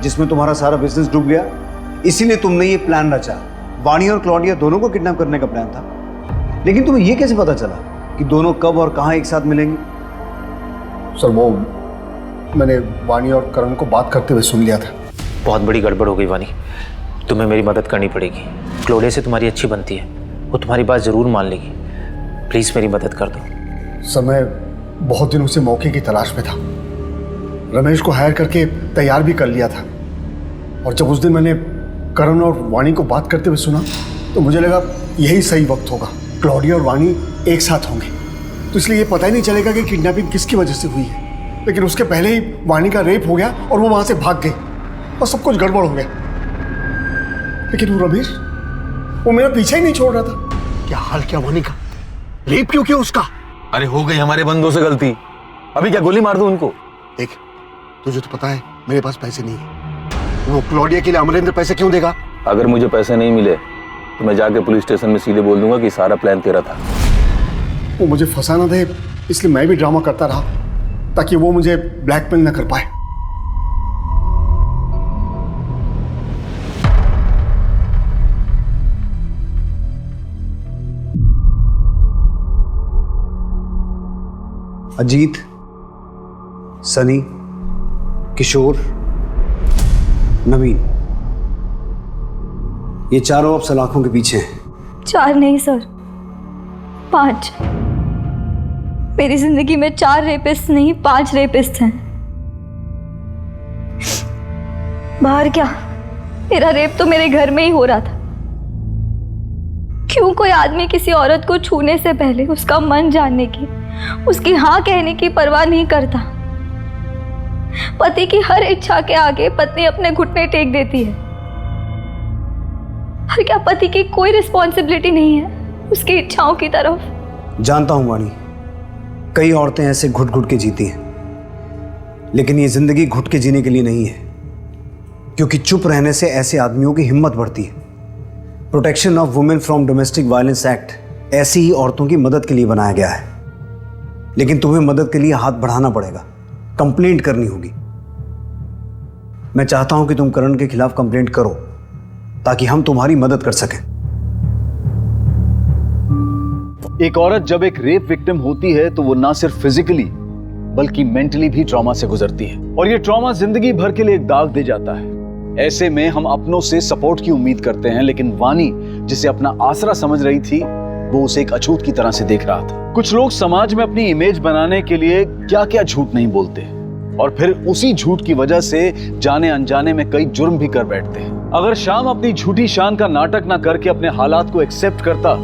जिसमें तुम्हारा सारा बिजनेस डूब गया। इसीलिए तुमने ये प्लान रचा। वाणी और क्लॉडिया दोनों को किडनैप करने का प्लान था। लेकिन तुम्हें ये कैसे पता चला कि दोनों कब और कहां एक साथ मिलेंगे? सर, वो मैंने वाणी और करण को बात करते हुए सुन लिया था। बहुत बड़ी गड़बड़ हो गई वानी, तुम्हें मेरी मदद करनी पड़ेगी। क्लोडिया से तुम्हारी अच्छी बनती है, वो तुम्हारी बात ज़रूर मान लेगी। प्लीज़ मेरी मदद कर दो। सर मैं बहुत दिनों से मौके की तलाश में था। रमेश को हायर करके तैयार भी कर लिया था, और जब उस दिन मैंने करण और वाणी को बात करते हुए सुना तो मुझे लगा यही सही वक्त होगा। क्लॉडिया और वाणी एक साथ होंगे, तो इसलिए ये पता ही नहीं चलेगा कि किडनैपिंग किसकी वजह से हुई है। लेकिन उसके पहले ही वाणी का रेप हो गया और वो वहां से भाग गई और सब कुछ गड़बड़ हो गया। लेकिन वो रमेश, वो मेरा पीछा ही नहीं छोड़ रहा था। क्या हाल किया वाणी का? रेप क्यों किया उसका? अरे हो गई हमारे बंदों से गलती, अभी क्या गोली मार दूं उनको? देख, तुझे तो पता है मेरे पास पैसे नहीं है। वो क्लॉडिया के लिए अमरेंद्र पैसे क्यों देगा? अगर मुझे पैसे नहीं मिले तो मैं जाके पुलिस स्टेशन में सीधे बोल दूंगा कि सारा प्लान तेरा था। वो मुझे फंसा ना दे, इसलिए मैं भी ड्रामा करता रहा ताकि वो मुझे ब्लैकमेल ना कर पाए। अजीत, सनी, किशोर, नवीन, ये चारों अब सलाखों के पीछे हैं। 4 नहीं सर, 5। मेरी जिंदगी में 4 रेपिस्ट नहीं 5 रेपिस्ट हैं। बाहर क्या, मेरा रेप तो मेरे घर में ही हो रहा था। क्यों कोई आदमी किसी औरत को छूने से पहले उसका मन जानने की, उसकी हाँ कहने की परवाह नहीं करता? पति की हर इच्छा के आगे पत्नी अपने घुटने टेक देती है। और क्या पति की कोई रिस्पॉन्सिबिलिटी नहीं है उसकी इच्छाओं की तरफ? जानता हूं वाणी, कई औरतें ऐसे घुट घुट के जीती हैं, लेकिन ये जिंदगी घुट के जीने के लिए नहीं है, क्योंकि चुप रहने से ऐसे आदमियों की हिम्मत बढ़ती है। Protection of women from domestic violence act ऐसी ही औरतों की मदद के लिए बनाया गया है। लेकिन तुम्हें मदद के लिए हाथ बढ़ाना पड़ेगा, कंप्लेंट करनी होगी। मैं चाहता हूं कि तुम करण के खिलाफ कंप्लेंट करो ताकि हम तुम्हारी मदद कर सकें। एक औरत जब एक रेप विक्टिम होती है तो वो ना सिर्फ फिजिकली बल्कि मेंटली भी ट्रॉमा से गुजरती है, और ये ट्रॉमा जिंदगी भर के लिए एक दाग दे जाता है। ऐसे में हम अपनों से सपोर्ट की उम्मीद करते हैं, लेकिन वाणी जिसे अपना आसरा समझ रही थी वो उसे एक अछूत की तरह से देख रहा था। कुछ लोग समाज में अपनी इमेज बनाने के लिए क्या क्या झूठ नहीं बोलते, और फिर उसी झूठ की वजह से जाने अनजाने में कई जुर्म भी कर बैठते हैं। अगर शाम अपनी झूठी शान का नाटक ना करके अपने हालात को एक्सेप्ट करता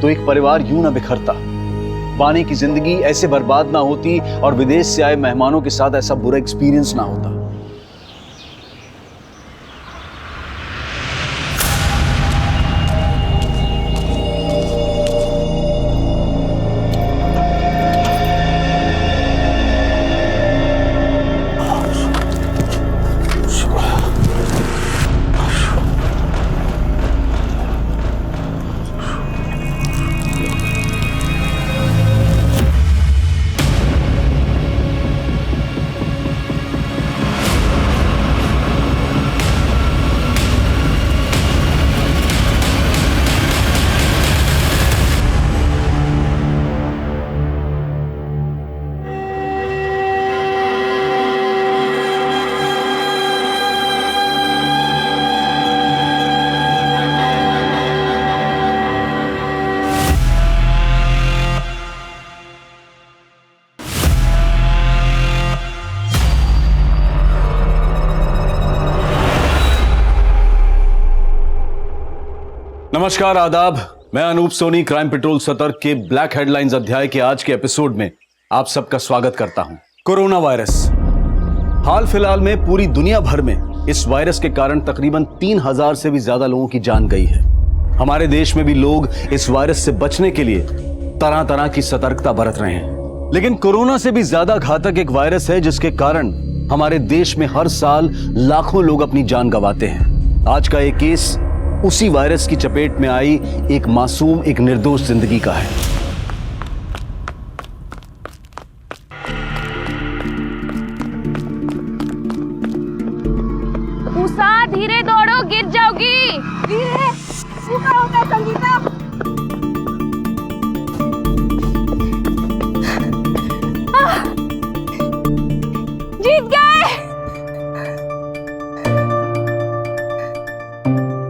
तो एक परिवार यूं ना बिखरता, वाणी की जिंदगी ऐसे बर्बाद ना होती, और विदेश से आए मेहमानों के साथ ऐसा बुरा एक्सपीरियंस ना होता। नमस्कार, आदाब। मैं अनूप सोनी क्राइम पेट्रोल सतर्क के ब्लैक हेडलाइंस अध्याय के आज के एपिसोड में आप सबका स्वागत करता हूं। Corona virus. हाल फिलहाल में पूरी दुनिया भर में इस वायरस के कारण तकरीबन 3000 से भी ज्यादा लोगों की जान गई है। हमारे देश में भी लोग इस वायरस से बचने के लिए तरह तरह की सतर्कता बरत रहे हैं, लेकिन कोरोना से भी ज्यादा घातक एक वायरस है जिसके कारण हमारे देश में हर साल लाखों लोग अपनी जान गंवाते हैं। आज का एक केस उसी वायरस की चपेट में आई एक मासूम, एक निर्दोष जिंदगी का है। उषा, धीरे दौड़ो, गिर जाओगी। धीरे। तू क्या होता है संगीता? जीत गए।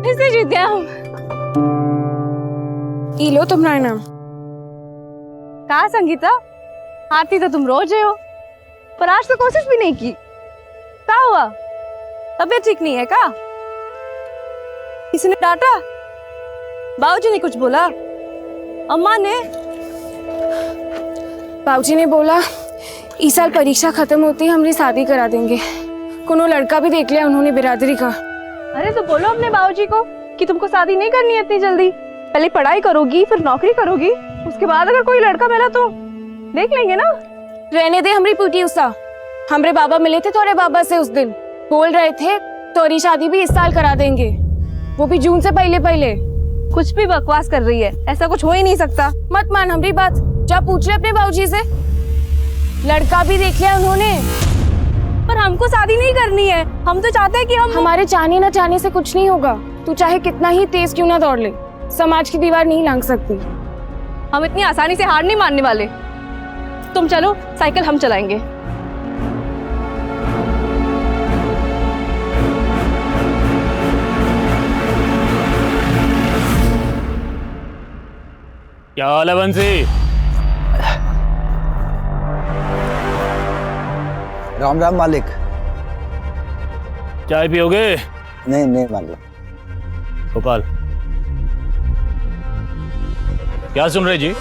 ऐसे जीत गए हम। ये लो तुम्हारा नाम। कहा संगीता? आती तो तुम रोज हो, पर आज तो कोशिश भी नहीं की। क्या हुआ? तबीयत ठीक नहीं है क्या? किसी ने डांटा? बाबूजी ने कुछ बोला? अम्मा ने? बाबूजी ने बोला इस साल परीक्षा खत्म होती ही हमारी शादी करा देंगे। कोनो लड़का भी देख लिया उन्होंने बिरादरी का। अरे तो बोलो अपने बाबूजी को कि तुमको शादी नहीं करनी है इतनी जल्दी, पहले पढ़ाई करोगी फिर नौकरी करोगी, उसके बाद अगर कोई लड़का मिला तो देख लेंगे ना। रहने दे हमारी पूटी उषा। हमारे बाबा मिले थे तोरे बाबा से उस दिन, बोल रहे थे तोरी शादी भी इस साल करा देंगे, वो भी जून से पहले पहले। कुछ भी बकवास कर रही है, ऐसा कुछ हो ही नहीं सकता। मत मान हमारी बात, जा पूछ ले अपने बाबूजी से। लड़का भी देख लिया उन्होंने। पर हमको शादी नहीं करनी है, हम तो चाहते हैं कि हमारे चाहने न चाहने से कुछ नहीं होगा। तू चाहे कितना ही तेज क्यों ना दौड़ ले, समाज की दीवार नहीं लांघ सकती। हम इतनी आसानी से हार नहीं मानने वाले। तुम चलो, साइकिल हम चलाएंगे। क्या हाल है बंसी? राम राम मालिक। चाय पियोगे? नहीं नहीं मालिक। गोपाल, क्या सुन रहे जी?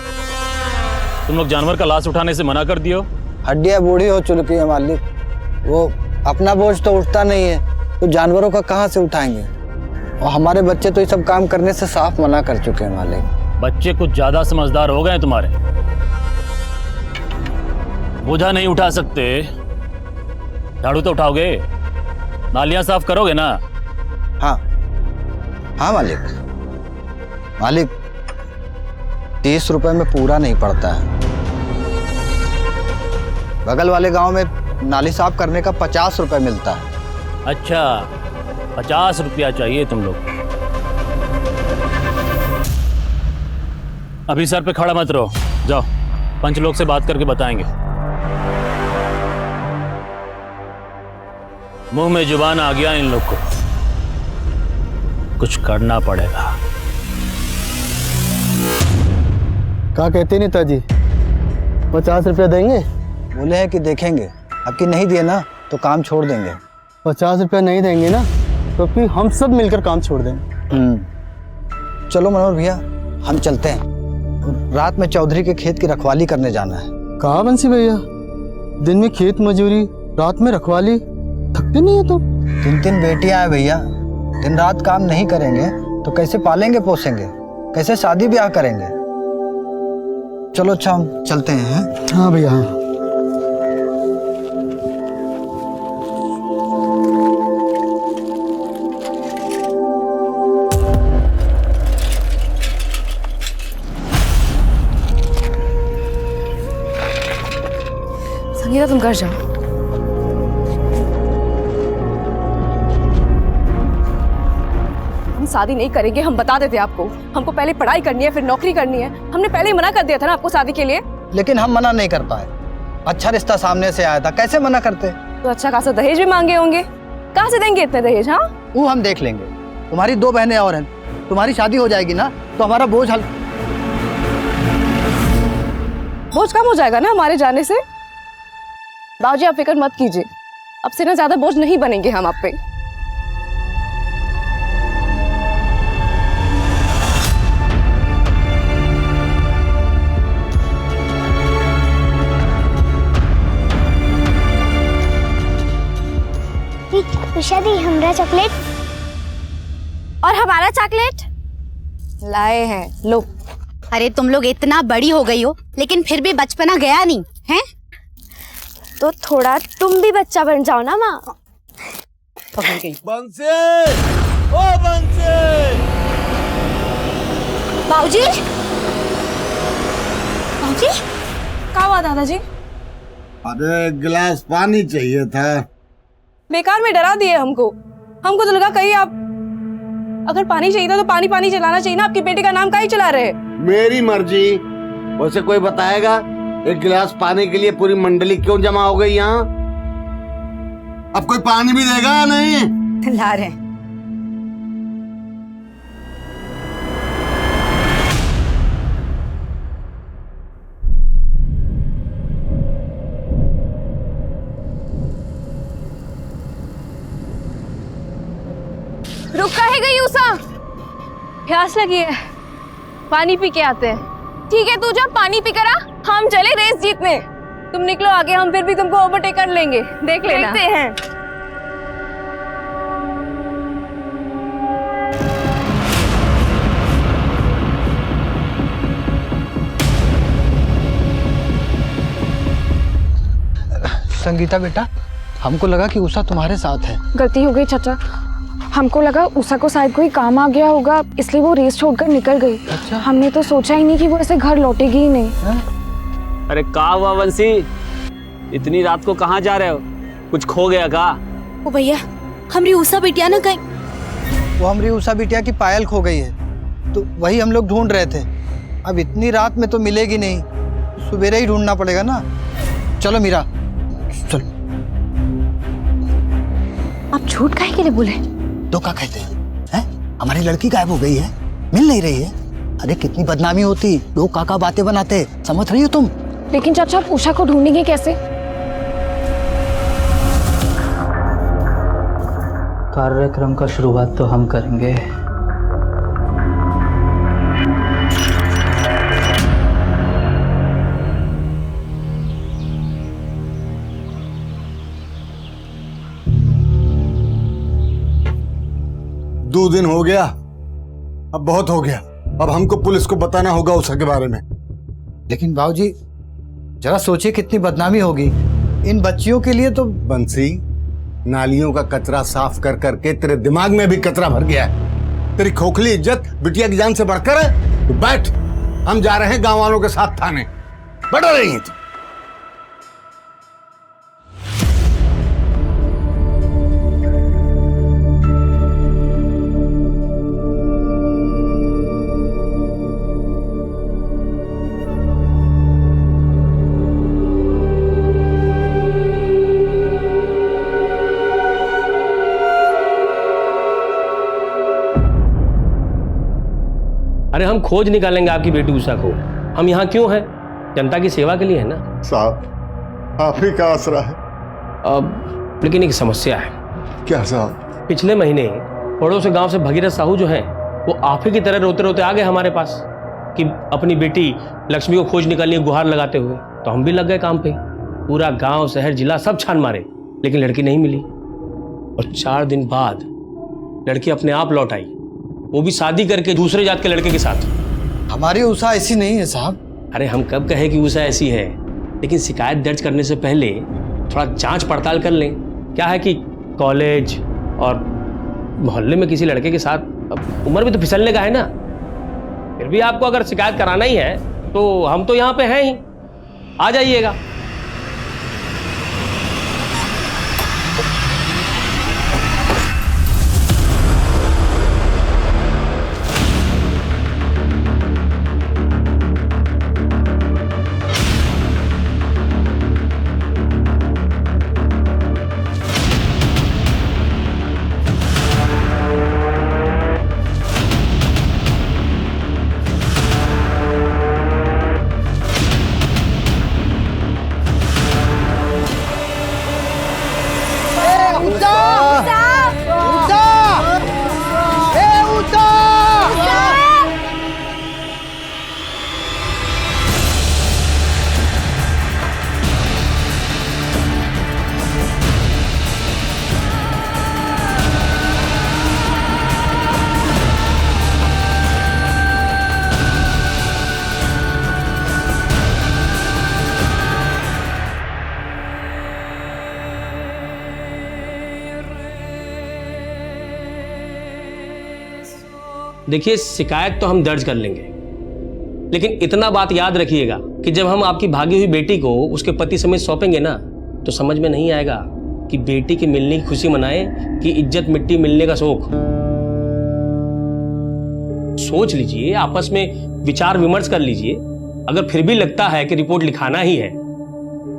तुम लोग जानवर का लाश उठाने से मना कर दियो। हड्डियां बूढ़ी हो चुकी है मालिक, वो अपना बोझ तो उठता नहीं है, तो जानवरों का कहाँ से उठाएंगे? और हमारे बच्चे तो ये सब काम करने से साफ मना कर चुके हैं मालिक। बच्चे कुछ ज्यादा समझदार हो गए तुम्हारे। बोझा नहीं उठा सकते, झाड़ू तो उठाओगे, नालियां साफ करोगे ना? हाँ हाँ मालिक। मालिक 30 रुपए में पूरा नहीं पड़ता है। बगल वाले गांव में नाली साफ करने का 50 रुपए मिलता है। अच्छा, 50 रुपया चाहिए तुम लोग। अभी सर पे खड़ा मत रहो, जाओ पंच लोग से बात करके बताएंगे। मुंह में जुबान आ गया इन लोग को, कुछ करना पड़ेगा। क्या कहते नेताजी, 50 रुपया देंगे? बोले हैं कि देखेंगे, अब कि नहीं दिए ना तो काम छोड़ देंगे। 50 रुपया नहीं देंगे ना तो फिर हम सब मिलकर काम छोड़ देंगे। चलो मनोहर भैया हम चलते हैं, रात में चौधरी के खेत की रखवाली करने जाना है। कहाँ बंसी भैया, दिन में खेत मजूरी, रात में रखवाली, थकते नहीं है तुम? 3 बेटियां हैं भैया, दिन रात काम नहीं करेंगे तो कैसे पालेंगे पोसेंगे, कैसे शादी ब्याह करेंगे? चलो अच्छा हम चलते हैं। हाँ भैया हाँ। संगीता तुम घर जाओ। हम शादी नहीं करेंगे, हम बता देते आपको। हमको पहले पढ़ाई करनी है फिर नौकरी करनी है, हमने पहले ही मना कर दिया था ना आपको शादी के लिए। लेकिन हम मना नहीं कर पाए, अच्छा रिश्ता सामने से आया था, कैसे मना करते? तो अच्छा खासा दहेज भी मांगे होंगे, कहाँ से देंगे इतने दहेज? हाँ वो हम देख लेंगे, तुम्हारी 2 बहनें और हैं, तुम्हारी शादी हो जाएगी ना तो हमारा बोझ बोझ कम हो जाएगा ना हमारे जाने से। बाबूजी आप फिक्र मत कीजिए, अब से ना ज्यादा बोझ नहीं बनेंगे हम आप पे। उषा दी हमरा चॉकलेट और हमारा चॉकलेट लाए हैं, लो। अरे तुम लोग इतना बड़ी हो गई हो लेकिन फिर भी बचपना गया नहीं है, तो थोड़ा तुम भी बच्चा बन जाओ ना माँ। बंसी, ओ बंसी। बाबूजी, बाबूजी क्या हुआ दादाजी? अरे गिलास पानी चाहिए था। बेकार में डरा दिए हमको तो लगा कहीं आप अगर पानी चाहिए था तो पानी पानी चलाना चाहिए ना, आपके बेटे का नाम काहे चला रहे? मेरी मर्जी, वैसे कोई बताएगा एक गिलास पानी के लिए पूरी मंडली क्यों जमा हो गई यहाँ? अब कोई पानी भी देगा या नहीं? ला रहे हैं। रह गई उषा? प्यास लगी है, पानी पी के आते हैं। ठीक है, तू जा पानी पी कर आ, हम चले रेस जीतने। तुम निकलो आगे, हम फिर भी तुमको ओवरटेक कर लेंगे, देख लेना। देखते हैं। संगीता बेटा, हमको लगा कि उषा तुम्हारे साथ है। गलती हो गई चाचा, हमको लगा उषा को शायद कोई काम आ गया होगा, इसलिए वो रेस छोड़कर निकल गई। अच्छा। हमने तो सोचा ही नहीं कि वो ऐसे घर लौटेगी ही नहीं। अरे का हुआ वंशी, इतनी रात को कहाँ जा रहे हो? कुछ खो गया का? ओ भैया, हमारी उषा बिटिया ना कहीं। वो हमारी उषा बिटिया की पायल खो गई है, तो वही हम लोग ढूंढ रहे थे। अब इतनी रात में तो मिलेगी नहीं, सुबेरे ही ढूंढना पड़ेगा ना। चलो मीरा, चलो। आप झूठ काहे के लिए बोले? तो क्या कहते हैं? हमारी लड़की गायब हो गई है, मिल नहीं रही है। अरे कितनी बदनामी होती, लोग काका बातें बनाते, समझ रही हो तुम? लेकिन चाचा, आप उषा को ढूंढेंगे कैसे? कार्यक्रम का शुरुआत तो हम करेंगे। दो दिन हो गया, अब बहुत हो गया। अब हमको पुलिस को बताना होगा उषा के बारे में। लेकिन बाबूजी, जरा सोचिए कितनी बदनामी होगी इन बच्चियों के लिए। तो बंसी, नालियों का कचरा साफ कर करके तेरे दिमाग में भी कचरा भर गया है। तेरी खोखली इज्जत बिटिया की जान से बढ़कर है। तो बैठ, हम जा रहे हैं गांव वालों के साथ थाने। बैठा रही है तू। अरे हम खोज निकालेंगे आपकी बेटी उषा को। हम यहाँ क्यों हैं? जनता की सेवा के लिए है ना। साहब, आप ही का आसरा है। अब लेकिन एक समस्या है। क्या साहब? पिछले महीने पड़ोस गांव से भगीरथ साहू जो हैं, वो आप ही की तरह रोते रोते आ गए हमारे पास कि अपनी बेटी लक्ष्मी को खोज निकालनी है, गुहार लगाते हुए। तो हम भी लग गए काम पे। पूरा गांव, शहर, जिला सब छान मारे, लेकिन लड़की नहीं मिली। और 4 दिन बाद लड़की अपने आप लौट आई, वो भी शादी करके दूसरे जात के लड़के के साथ। हमारी उषा ऐसी नहीं है साहब। अरे हम कब कहे कि उषा ऐसी है, लेकिन शिकायत दर्ज करने से पहले थोड़ा जांच पड़ताल कर लें। क्या है कि कॉलेज और मोहल्ले में किसी लड़के के साथ, अब उम्र भी तो फिसलने का है ना। फिर भी आपको अगर शिकायत कराना ही है तो हम तो यहाँ पे हैं ही, आ जाइएगा। देखिए, शिकायत तो हम दर्ज कर लेंगे, लेकिन इतना बात याद रखिएगा कि जब हम आपकी भागी हुई बेटी को उसके पति समेत सौंपेंगे ना, तो समझ में नहीं आएगा कि बेटी के मिलने की खुशी मनाए कि इज्जत मिट्टी मिलने का शोक। सोच लीजिए, आपस में विचार विमर्श कर लीजिए। अगर फिर भी लगता है कि रिपोर्ट लिखाना ही है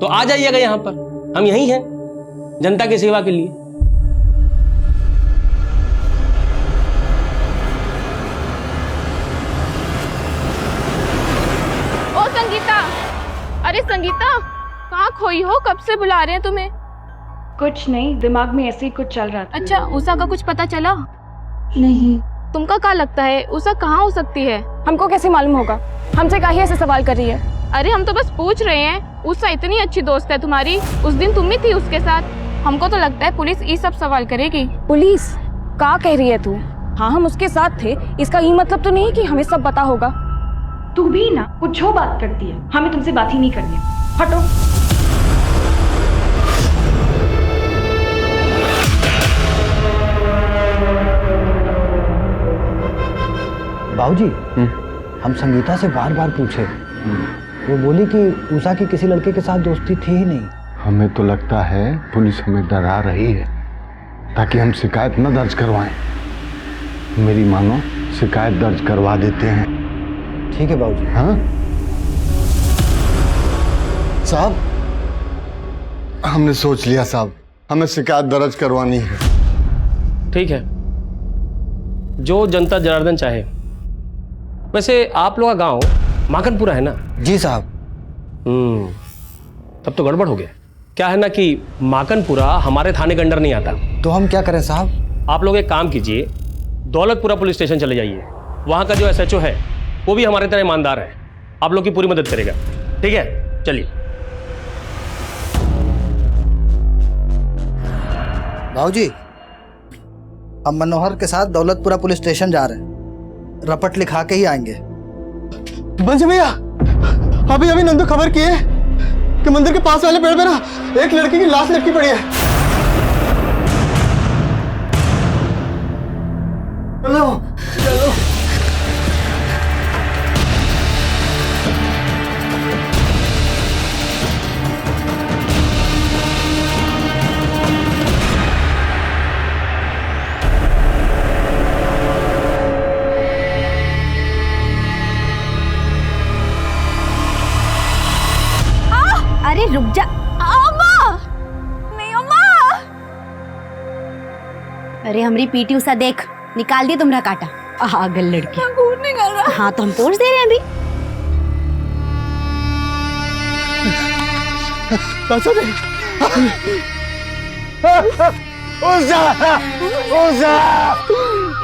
तो आ जाइएगा यहां पर, हम यहीं हैं जनता की सेवा के लिए। अरे संगीता, कहाँ खोई हो? कब से बुला रहे हैं तुम्हें। कुछ नहीं, दिमाग में ऐसे ही कुछ चल रहा था। अच्छा, उषा का कुछ पता चला? नहीं। तुमका क्या लगता है उषा कहाँ हो सकती है? हमको कैसे मालूम होगा? हमसे काहे ऐसे सवाल कर रही है? अरे हम तो बस पूछ रहे हैं। उषा इतनी अच्छी दोस्त है तुम्हारी, उस दिन तुम ही थी उसके साथ। हमको तो लगता है पुलिस ये सब सवाल करेगी। पुलिस? क्या कह रही है तू? हाँ, हम उसके साथ थे, इसका ये मतलब तो नहीं कि हमें सब पता होगा। तू भी ना कुछ हो बात करती है, हमें तुमसे बात ही नहीं करनी। हटो। बाबूजी, हम संगीता से बार बार पूछे, वो बोली कि उषा की किसी लड़के के साथ दोस्ती थी ही नहीं। हमें तो लगता है पुलिस हमें डरा रही है ताकि हम शिकायत न दर्ज करवाएं। मेरी मानो शिकायत दर्ज करवा देते हैं। ठीक है बाबूजी। हाँ साहब, हमने सोच लिया साहब, हमें शिकायत दर्ज करवानी है। ठीक है, जो जनता जनार्दन चाहे। वैसे आप लोग का गांव माखनपुरा है ना? जी साहब। तब तो गड़बड़ हो गया। क्या है ना कि माखनपुरा हमारे थाने के अंडर नहीं आता। तो हम क्या करें साहब? आप लोग एक काम कीजिए, दौलतपुरा पुलिस स्टेशन चले जाइए। वहां का जो SHO है वो भी हमारे तरह ईमानदार है, आप लोग की पूरी मदद करेगा। ठीक है, चलिए। बाबूजी, हम मनोहर के साथ दौलतपुरा पुलिस स्टेशन जा रहे हैं, रपट लिखा के ही आएंगे। बंश भैया, अभी अभी नंदू खबर किए कि मंदिर के पास वाले पेड़ पे ना एक लड़की की लाश लटकी पड़ी है। चलो चलो। अरे रुक जा। अम्मा! नहीं अम्मा! अरे हमारी पीटी उषा देख, निकाल दी तुमरा काटा। पागल लड़की। खून निकल रहा। हाँ तो हम पोंछ दे रहे हैं अभी।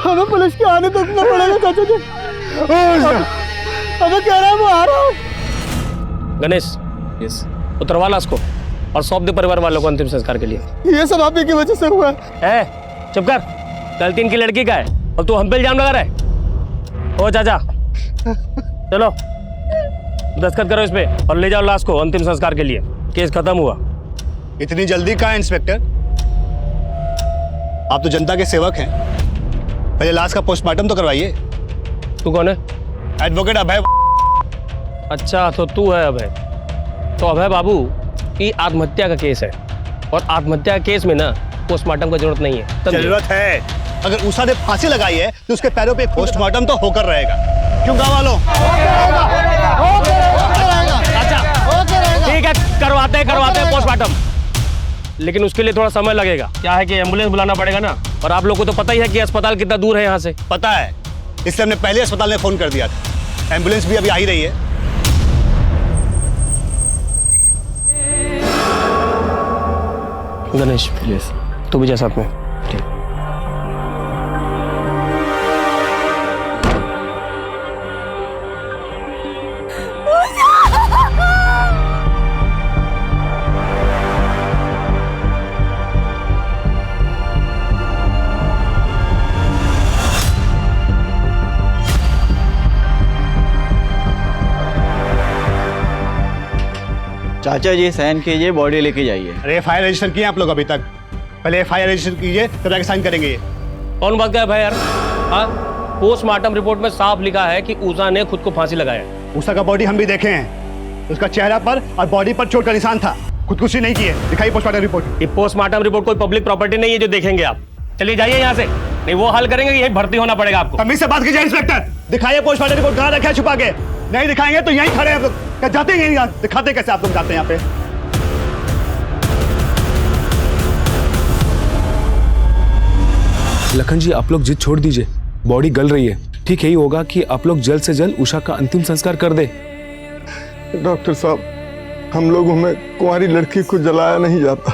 हमें पुलिस के आने तो रुकना पड़ेगा चाचा जी। हमें कह रहा है वो आ रहा हूँ। गणेश, यस, उतरवा ला उसको और सौंप दे परिवार वालों को अंतिम संस्कार के लिए। ये सब आप ही की वजह से हुआ है। चुप कर, गलती इनकी लड़की का है और तू हम पे इल्जाम लगा रहा है। ओ चाचा, चलो दस्तखत करो इस पे और ले जाओ लाश को अंतिम संस्कार के लिए। केस खत्म हुआ। इतनी जल्दी कहाँ इंस्पेक्टर? आप तो जनता के सेवक हैं, पहले लाश का पोस्टमार्टम तो करवाइए। तू कौन है? एडवोकेट अभय। अच्छा, तो तू है अभय। तो अभय बाबू, ये आत्महत्या का केस है और आत्महत्या के केस में ना पोस्टमार्टम की जरूरत नहीं है। जरूरत है। अगर उषा ने फांसी लगाई है तो उसके पैरों पे पोस्टमार्टम तो होकर रहेगा। क्यों गाँव वालों? ठीक है, करवाते हैं पोस्टमार्टम, लेकिन उसके लिए थोड़ा समय लगेगा। क्या है कि एम्बुलेंस बुलाना पड़ेगा ना, और आप लोग को तो पता ही है कि अस्पताल कितना दूर है यहाँ से। पता है, इसलिए हमने पहले अस्पताल में फोन कर दिया था। एम्बुलेंस भी अभी आ ही रही है। गणेश, यस, तू भी जा साथ में। ठीक। चाचा जी साइन कीजिए, बॉडी लेके जाइए। अरे FIR रजिस्टर किए आप लोग अभी तक? पहले FIR रजिस्टर कीजिए, तब जाके साइन करेंगे। ये कौन बात का है भाई यार? हाँ, पोस्टमार्टम रिपोर्ट में साफ लिखा है कि उषा ने खुद को फांसी लगाया। उषा का बॉडी हम भी देखे हैं, उसका चेहरा पर और बॉडी पर चोट का निशान था। खुदकुशी नहीं की है। दिखाइए पोस्टमार्टम रिपोर्ट। ये पोस्टमार्टम रिपोर्ट कोई पब्लिक प्रॉपर्टी नहीं है जो देखेंगे आप। चलिए जाइए यहाँ से, नहीं वो हल करेंगे, यही भर्ती होना पड़ेगा आपको। तमीज से बात कीजिए इंस्पेक्टर। दिखाइए पोस्टमार्टम रिपोर्ट, कहाँ रखा है छुपा के? नहीं दिखाएंगे तो यहीं खड़े हैं आप लोग। क्या जाते हैं यहीं? दिखाते कैसे आप लोग जाते हैं यहाँ पे? लखन जी, आप लोग जिद छोड़ दीजिए, बॉडी गल रही है। ठीक यही होगा कि आप लोग जल्द से जल्द उषा का अंतिम संस्कार कर दे। डॉक्टर साहब, हम लोगों में कुंवारी लड़की को जलाया नहीं जाता।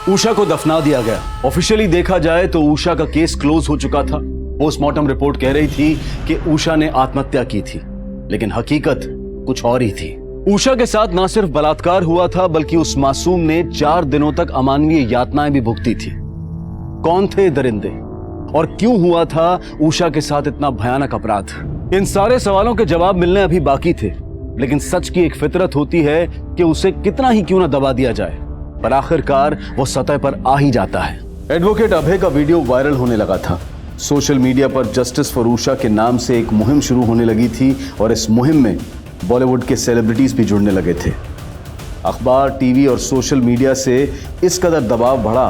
उषा को दफना दिया गया। ऑफिशियली देखा जाए तो उषा का केस क्लोज हो चुका था। पोस्टमार्टम रिपोर्ट कह रही थी कि उषा ने आत्महत्या की थी, लेकिन हकीकत कुछ और ही थी। उषा के साथ न सिर्फ बलात्कार हुआ था, बल्कि उस मासूम ने 4 दिनों तक अमानवीय यातनाएं भी भुगती थी। कौन थे दरिंदे और क्यों हुआ था उषा के साथ इतना भयानक अपराध? इन सारे सवालों के जवाब मिलने अभी बाकी थे, लेकिन सच की एक फितरत होती है कि उसे कितना ही क्यों ना दबा दिया जाए, पर आखिरकार वो सतह पर आ ही जाता है। एडवोकेट अभय का वीडियो वायरल होने लगा था। सोशल मीडिया पर जस्टिस फॉर उषा के नाम से एक मुहिम शुरू होने लगी थी और इस मुहिम में बॉलीवुड के सेलिब्रिटीज भी जुड़ने लगे थे। अखबार, टीवी और सोशल मीडिया से इस कदर दबाव बढ़ा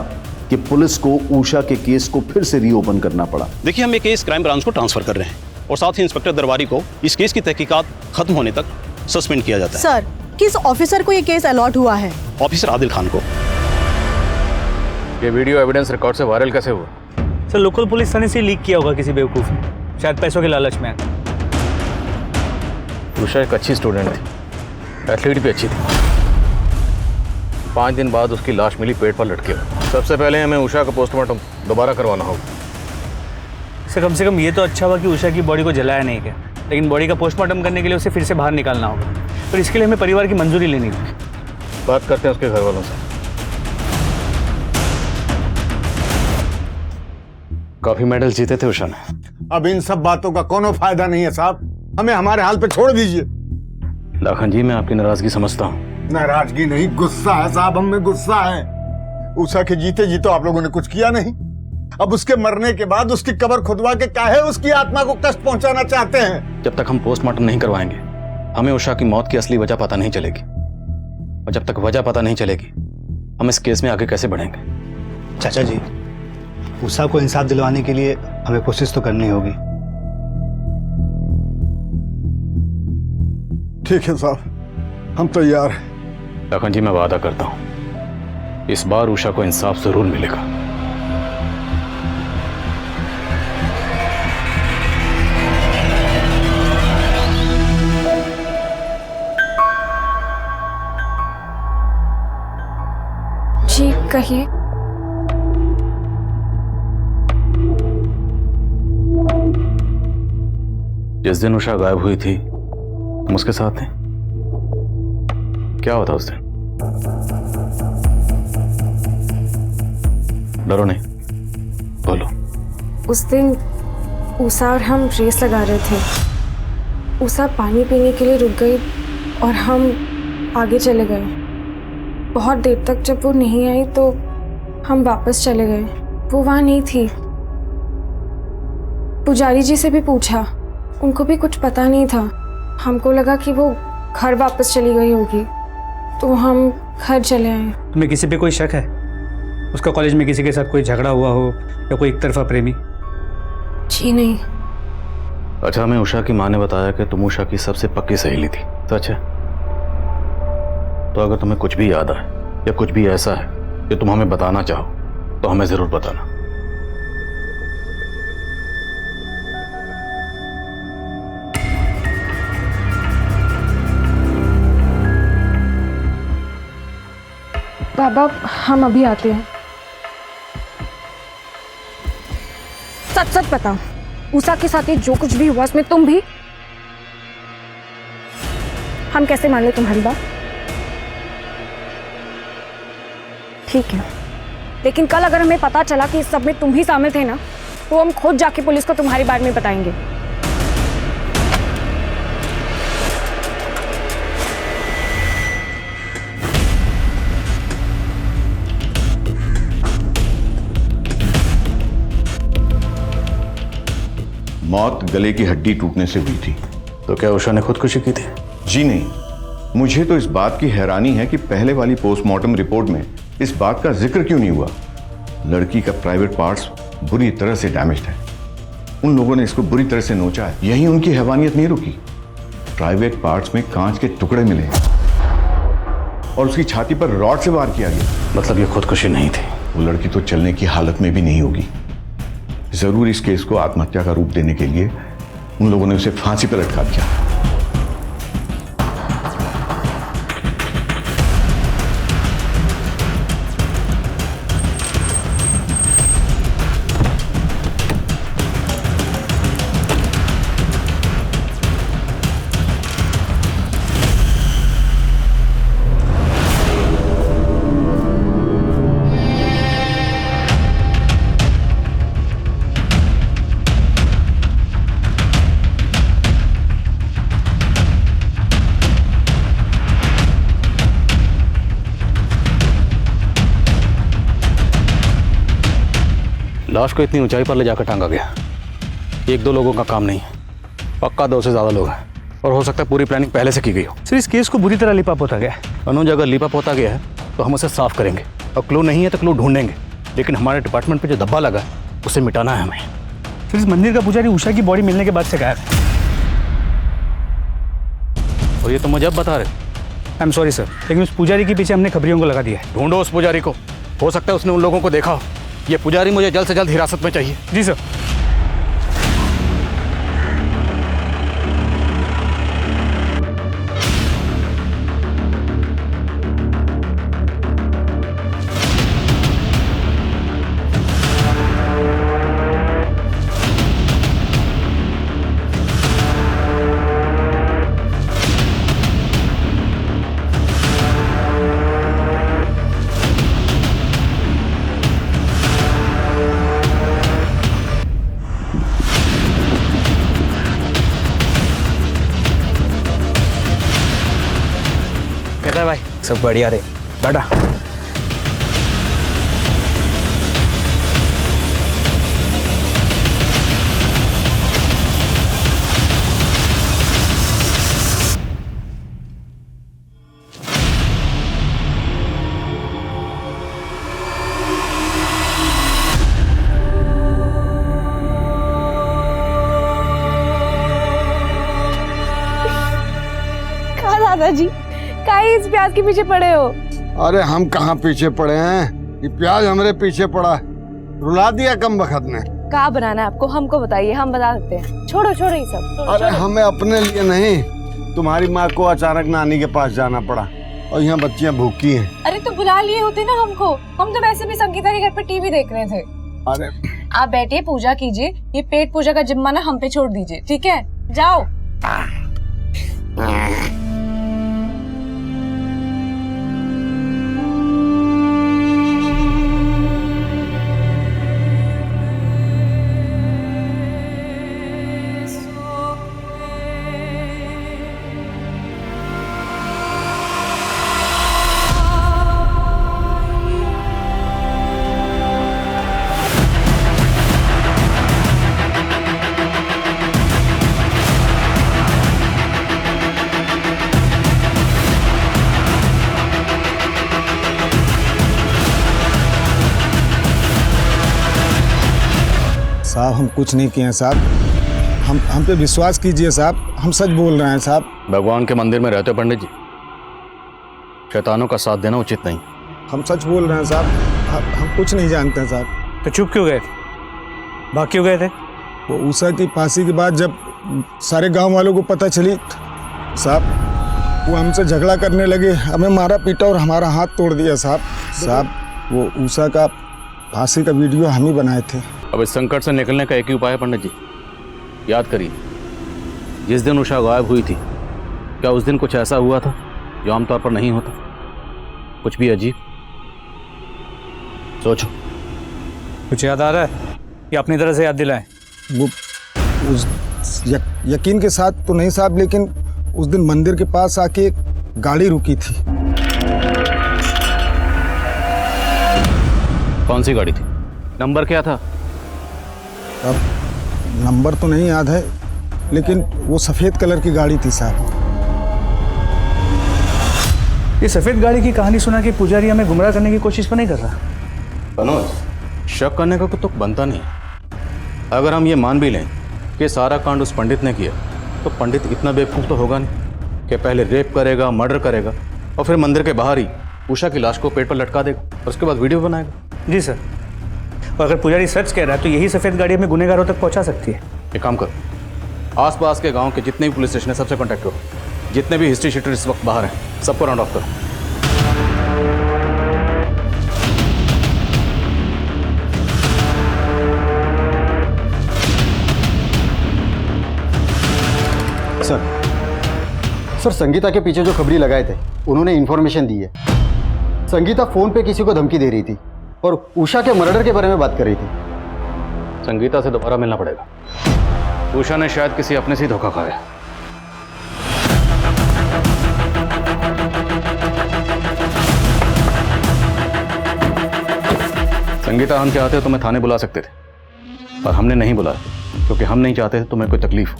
कि पुलिस को उषा के केस को फिर से रीओपन करना पड़ा। देखिए, हम ये केस क्राइम ब्रांच को ट्रांसफर कर रहे हैं और साथ ही इंस्पेक्टर दरबारी को इस केस की तहकीकात खत्म होने तक सस्पेंड किया जाता है। सर, किस ऑफिसर को ये केस अलॉट हुआ है? ऑफिसर आदिल खान को। ये वीडियो एविडेंस रिकॉर्ड से वायरल कैसे हुआ? सर, लोकल पुलिस थाने से लीक किया होगा किसी बेवकूफ ने, शायद पैसों के लालच में। उषा एक अच्छी स्टूडेंट थी, एथलीट भी अच्छी थी। 5 दिन बाद उसकी लाश मिली पेट पर लटके हुए। सबसे पहले हमें उषा का पोस्टमार्टम दोबारा करवाना होगा। सर, कम से कम ये तो अच्छा हुआ कि उषा की बॉडी को जलाया नहीं गया, लेकिन बॉडी का पोस्टमार्टम करने के लिए उसे फिर से बाहर निकालना होगा। पर इसके लिए हमें परिवार की मंजूरी लेनी होगी। बात करते हैं उसके घर वालों से। काफी मेडल जीते थे उषा ने। अब इन सब बातों का कोनो फायदा नहीं है साहब, हमें हमारे हाल पे छोड़ दीजिए। लाखन जी, मैं आपकी नाराजगी समझता हूँ। नाराजगी नहीं, गुस्सा है साहब, हमें गुस्सा है। उषा के जीते जी तो आप लोगों ने कुछ किया नहीं, अब उसके मरने के बाद उसकी कब्र खुदवा के काहे उसकी आत्मा को कष्ट पहुंचाना चाहते हैं? जब तक हम पोस्टमार्टम नहीं करवाएंगे, हमें उषा की मौत की असली वजह पता नहीं चलेगी, और जब तक वजह पता नहीं चलेगी, हम इस केस में आगे कैसे बढ़ेंगे? चाचा जी, उषा को इंसाफ दिलवाने के लिए हमें कोशिश तो करनी होगी। ठीक है साहब, हम तैयार हैं। लखन जी, मैं वादा करता हूं, इस बार उषा को इंसाफ जरूर मिलेगा। जी कहिए। जिस दिन उषा गायब हुई थी, तुम उसके साथ थे। क्या होता उस दिन? डरो नहीं, बोलो। उस दिन उषा और हम रेस लगा रहे थे। उषा पानी पीने के लिए रुक गई और हम आगे चले गए। बहुत देर तक जब वो नहीं आई तो हम वापस चले गए। वो वहाँ नहीं थी। पुजारी जी से भी पूछा, उनको भी कुछ पता नहीं था। हमको लगा कि वो घर वापस चली गई होगी, तो हम घर चले आए। तुम्हें किसी पे कोई शक है? उसका कॉलेज में किसी के साथ कोई झगड़ा हुआ हो या कोई एक तरफा प्रेमी? जी नहीं। अच्छा, हमें उषा की माँ ने बताया कि तुम उषा की सबसे पक्की सहेली थी, सच है? तो अगर तुम्हें कुछ भी याद आए या कुछ भी ऐसा है कि तुम हमें बताना चाहो, तो हमें जरूर बताना। बाबा, हम अभी आते हैं। सच सच बताओ, उषा के साथ ये जो कुछ भी हुआ उसमें तुम भी? हम कैसे मान ले तुम्हारी बात? ठीक है, लेकिन कल अगर हमें पता चला कि इस सब में तुम भी शामिल थे ना, तो हम खुद जाके पुलिस को तुम्हारे बारे में बताएंगे। मौत गले की हड्डी टूटने से हुई थी। तो क्या उषा ने खुदकुशी की थी? जी नहीं, मुझे तो इस बात की हैरानी है कि पहले वाली पोस्टमार्टम रिपोर्ट में इस बात का जिक्र क्यों नहीं हुआ। लड़की का प्राइवेट पार्ट्स बुरी तरह से डैमेज्ड है। उन लोगों ने इसको बुरी तरह से नोचा है, यहीं उनकी हैवानियत नहीं रुकी। प्राइवेट पार्ट्स में कांच के टुकड़े मिले और उसकी छाती पर रॉड से वार किया गया। मतलब ये खुदकुशी नहीं थी? वो लड़की तो चलने की हालत में भी नहीं होगी। जरूर इस केस को आत्महत्या का रूप देने के लिए उन लोगों ने उसे फांसी पर लटका दिया। लाश को इतनी ऊंचाई पर ले जाकर टांगा गया। एक दो लोगों का काम नहीं है, पक्का 2 से ज़्यादा लोग हैं और हो सकता है पूरी प्लानिंग पहले से की गई हो। सर इस केस को बुरी तरह लिपा पोता गया है। अनुज, अगर लिपा पोता गया है तो हम उसे साफ करेंगे और क्लू नहीं है तो क्लू ढूंढेंगे, लेकिन हमारे डिपार्टमेंट पे जो धब्बा लगा है उसे मिटाना है हमें। फिर इस मंदिर का पुजारी उषा की बॉडी मिलने के बाद से गायब है। और ये तो मुझे अब बता रहे। आई एम सॉरी सर, लेकिन उस पुजारी के पीछे हमने खबरियों को लगा दिया है। ढूंढो उस पुजारी को, हो सकता है उसने उन लोगों को देखा हो। ये पुजारी मुझे जल्द से जल्द हिरासत में चाहिए। जी सर। कहता है भाई सब बढ़िया रे, बैठा। कहा दादाजी, काहे इस प्याज के पीछे पड़े हो? अरे हम कहाँ पीछे पड़े हैं, ये प्याज हमारे पीछे पड़ा है। रुला दिया कम बखत ने। क्या बनाना है आपको, हमको बताइए, हम बता सकते हैं। छोड़ो छोड़ो ये सब, छोड़ो, अरे छोड़ो। हमें अपने लिए नहीं, तुम्हारी माँ को अचानक नानी के पास जाना पड़ा और यहाँ बच्चियाँ भूखी हैं। अरे तो बुला लिए होते ना हमको, हम तो वैसे भी संगीता के घर पे टीवी देख रहे थे। अरे आप बैठिए, पूजा कीजिए, ये पेट पूजा का जिम्मा ना हम पे छोड़ दीजिए, ठीक है? जाओ। साहब हम कुछ नहीं किए हैं साहब, हम पे विश्वास कीजिए साहब, हम सच बोल रहे हैं साहब। भगवान के मंदिर में रहते हो पंडित जी, शैतानों का साथ देना उचित नहीं। हम सच बोल रहे हैं साहब, हम कुछ नहीं जानते हैं साहब। तो चुप क्यों गए थे, भाग क्यों गए थे? वो उषा की फांसी के बाद जब सारे गांव वालों को पता चली साहब, वो हमसे झगड़ा करने लगे, हमें मारा पीटा और हमारा हाथ तोड़ दिया साहब। साहब वो उषा का फांसी का वीडियो हम ही बनाए थे। अब इस संकट से निकलने का एक ही उपाय है पंडित जी, याद करिए जिस दिन उषा गायब हुई थी, क्या उस दिन कुछ ऐसा हुआ था जो आमतौर पर नहीं होता? कुछ भी अजीब? सोचो। कुछ याद आ रहा है या अपनी तरह से याद दिलाएं? वो यकीन के साथ तो नहीं साहब, लेकिन उस दिन मंदिर के पास आके एक गाड़ी रुकी थी। कौन सी गाड़ी थी, नंबर क्या था? अब नंबर तो नहीं याद है, लेकिन वो सफेद कलर की गाड़ी थी साहब। ये सफेद गाड़ी की कहानी सुना के पुजारी हमें गुमराह करने की कोशिश तो नहीं कर रहा? अनुज, शक करने का तो बनता नहीं। अगर हम ये मान भी लें कि सारा कांड उस पंडित ने किया, तो पंडित इतना बेवकूफ़ तो होगा नहीं कि पहले रेप करेगा, मर्डर करेगा और फिर मंदिर के बाहर ही उषा की लाश को पेट पर लटका देगा और उसके बाद वीडियो बनाएगा। जी सर, और अगर पुजारी सच कह रहा है तो यही सफ़ेद गाड़ी हमें गुनहगारों तक पहुंचा सकती है। एक काम करो, आसपास के गांव के जितने भी पुलिस स्टेशन है सबसे कांटेक्ट करो, जितने भी हिस्ट्री शीटर इस वक्त बाहर हैं सबको राउंड ऑफ करो। सर संगीता के पीछे जो खबरी लगाए थे उन्होंने इन्फॉर्मेशन दी है। संगीता फोन पे किसी को धमकी दे रही थी और उषा के मर्डर के बारे में बात कर रही थी। संगीता से दोबारा मिलना पड़ेगा। उषा ने शायद किसी अपने से ही धोखा खाया। संगीता, हम चाहते हो तो मैं थाने बुला सकते थे, और हमने नहीं बुलाया क्योंकि हम नहीं चाहते थे तुम्हें कोई तकलीफ हो,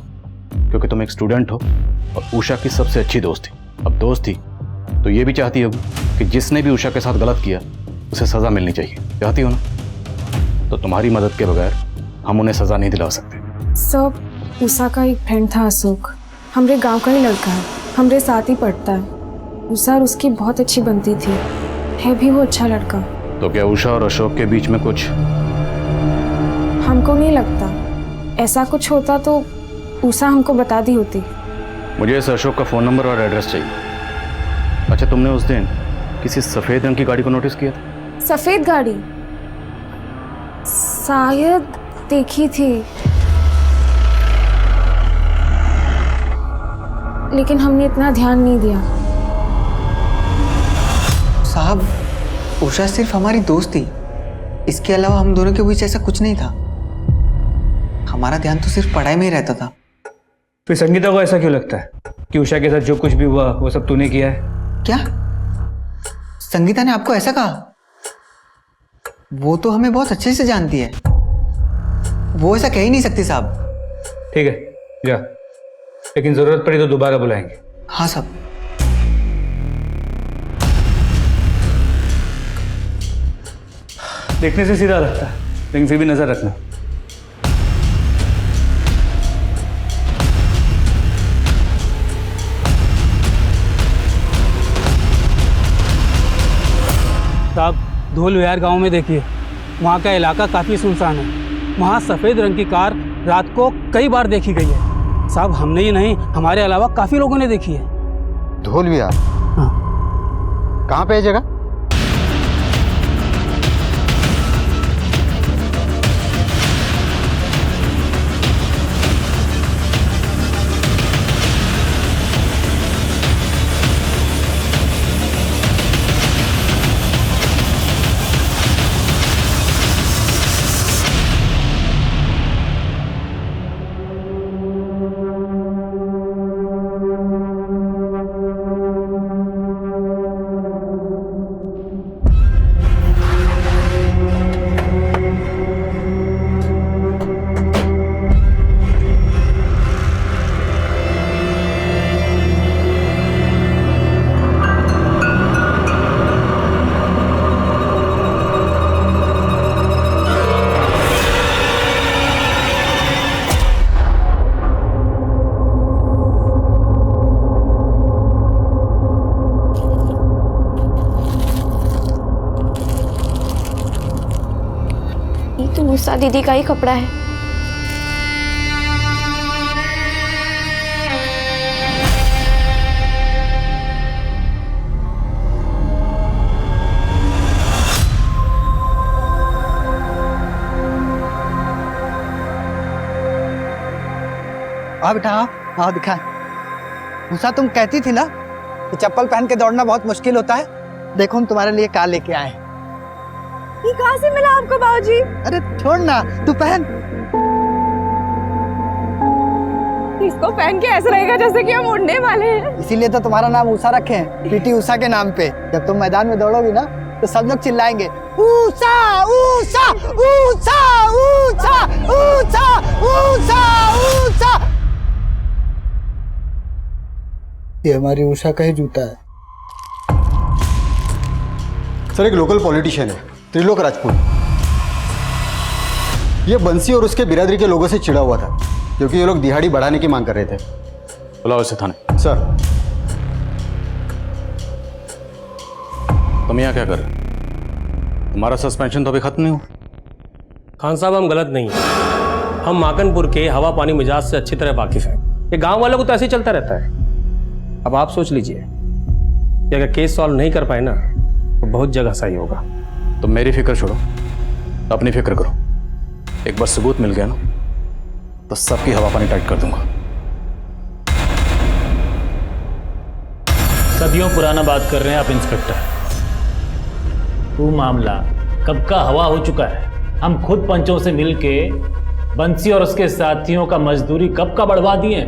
क्योंकि तुम एक स्टूडेंट हो और उषा की सबसे अच्छी दोस्त थी। अब दोस्त थी तो ये भी चाहती होगी कि जिसने भी उषा के साथ गलत किया उसे सज़ा मिलनी चाहिए, चाहती हो ना? तो तुम्हारी मदद के बगैर हम उन्हें सज़ा नहीं दिला सकते। सब उषा का एक फ्रेंड था अशोक, हमारे गांव का ही लड़का है, हमारे साथ ही पढ़ता है। उषा और उसकी बहुत अच्छी बनती थी, है भी वो अच्छा लड़का। तो क्या उषा और अशोक के बीच में कुछ? हमको नहीं लगता, ऐसा कुछ होता तो उषा हमको बता दी होती। मुझे इस अशोक का फ़ोन नंबर और एड्रेस चाहिए। अच्छा, तुमने उस दिन किसी सफ़ेद रंग की गाड़ी को नोटिस किया था? सफ़ेद गाड़ी शायद देखी थी, लेकिन हमने इतना ध्यान नहीं दिया। साहब, उषा सिर्फ हमारी दोस्त थी, इसके अलावा हम दोनों के बीच ऐसा कुछ नहीं था। हमारा ध्यान तो सिर्फ पढ़ाई में ही रहता था। फिर संगीता को ऐसा क्यों लगता है कि उषा के साथ जो कुछ भी हुआ वो सब तूने किया है? क्या संगीता ने आपको ऐसा कहा? वो तो हमें बहुत अच्छे से जानती है, वो ऐसा कह ही नहीं सकती साहब। ठीक है, जा, लेकिन जरूरत पड़ी तो दोबारा बुलाएंगे। हाँ साहब। देखने से सीधा लगता है, लेकिन फिर भी नजर रखना। साहब, धोल विहार गांव में देखिए, वहाँ का इलाका काफ़ी सुनसान है। वहाँ सफ़ेद रंग की कार रात को कई बार देखी गई है। साहब, हमने ही नहीं, हमारे अलावा काफ़ी लोगों ने देखी है। धोल विहार? हाँ। कहाँ पे है जगह? उषा दीदी का ही कपड़ा है। आओ बेटा, आओ दिखा। उषा, तुम कहती थी ना कि चप्पल पहन के दौड़ना बहुत मुश्किल होता है। देखो, हम तुम्हारे लिए कार लेके आए। ये कहाँ से मिला आपको बाबूजी? अरे छोड़ ना, तू पहन। इसको पहन के ऐसा लगेगा जैसे कि हम उड़ने वाले हैं। इसीलिए तो तुम्हारा नाम उषा रखे हैं, पीटी उषा के नाम पे। जब तुम मैदान में दौड़ोगी ना तो सब लोग चिल्लाएंगे, उषा उषा उषा उषा उषा उषा उषा। ये हमारी उषा का ही जूता है। सर, एक लोकल पॉलिटिशियन है, त्रिलोक राजपूत। ये बंसी और उसके बिरादरी के लोगों से चिढ़ा हुआ था क्योंकि ये लोग दिहाड़ी बढ़ाने की मांग कर रहे थे। बुलाओ इसे थाने। सर। तुम यहाँ क्या कर रहे हो? तुम्हारा सस्पेंशन तो अभी खत्म नहीं हुआ। खान साहब, हम गलत नहीं हैं। हम माकनपुर के हवा पानी मिजाज से अच्छी तरह वाकिफ हैं। ये गांव वालों को तो ऐसे ही चलता रहता है। अब आप सोच लीजिए कि अगर केस सॉल्व नहीं कर पाए ना तो बहुत जगह सही होगा। तो मेरी फिक्र छोड़ो, अपनी फिक्र करो। एक बार सबूत मिल गया ना तो सबकी हवा पानी टाइट कर दूंगा। सदियों पुराना बात कर रहे हैं आप इंस्पेक्टर। वो मामला कब का हवा हो चुका है। हम खुद पंचों से मिलके बंसी और उसके साथियों का मजदूरी कब का बढ़वा दिए।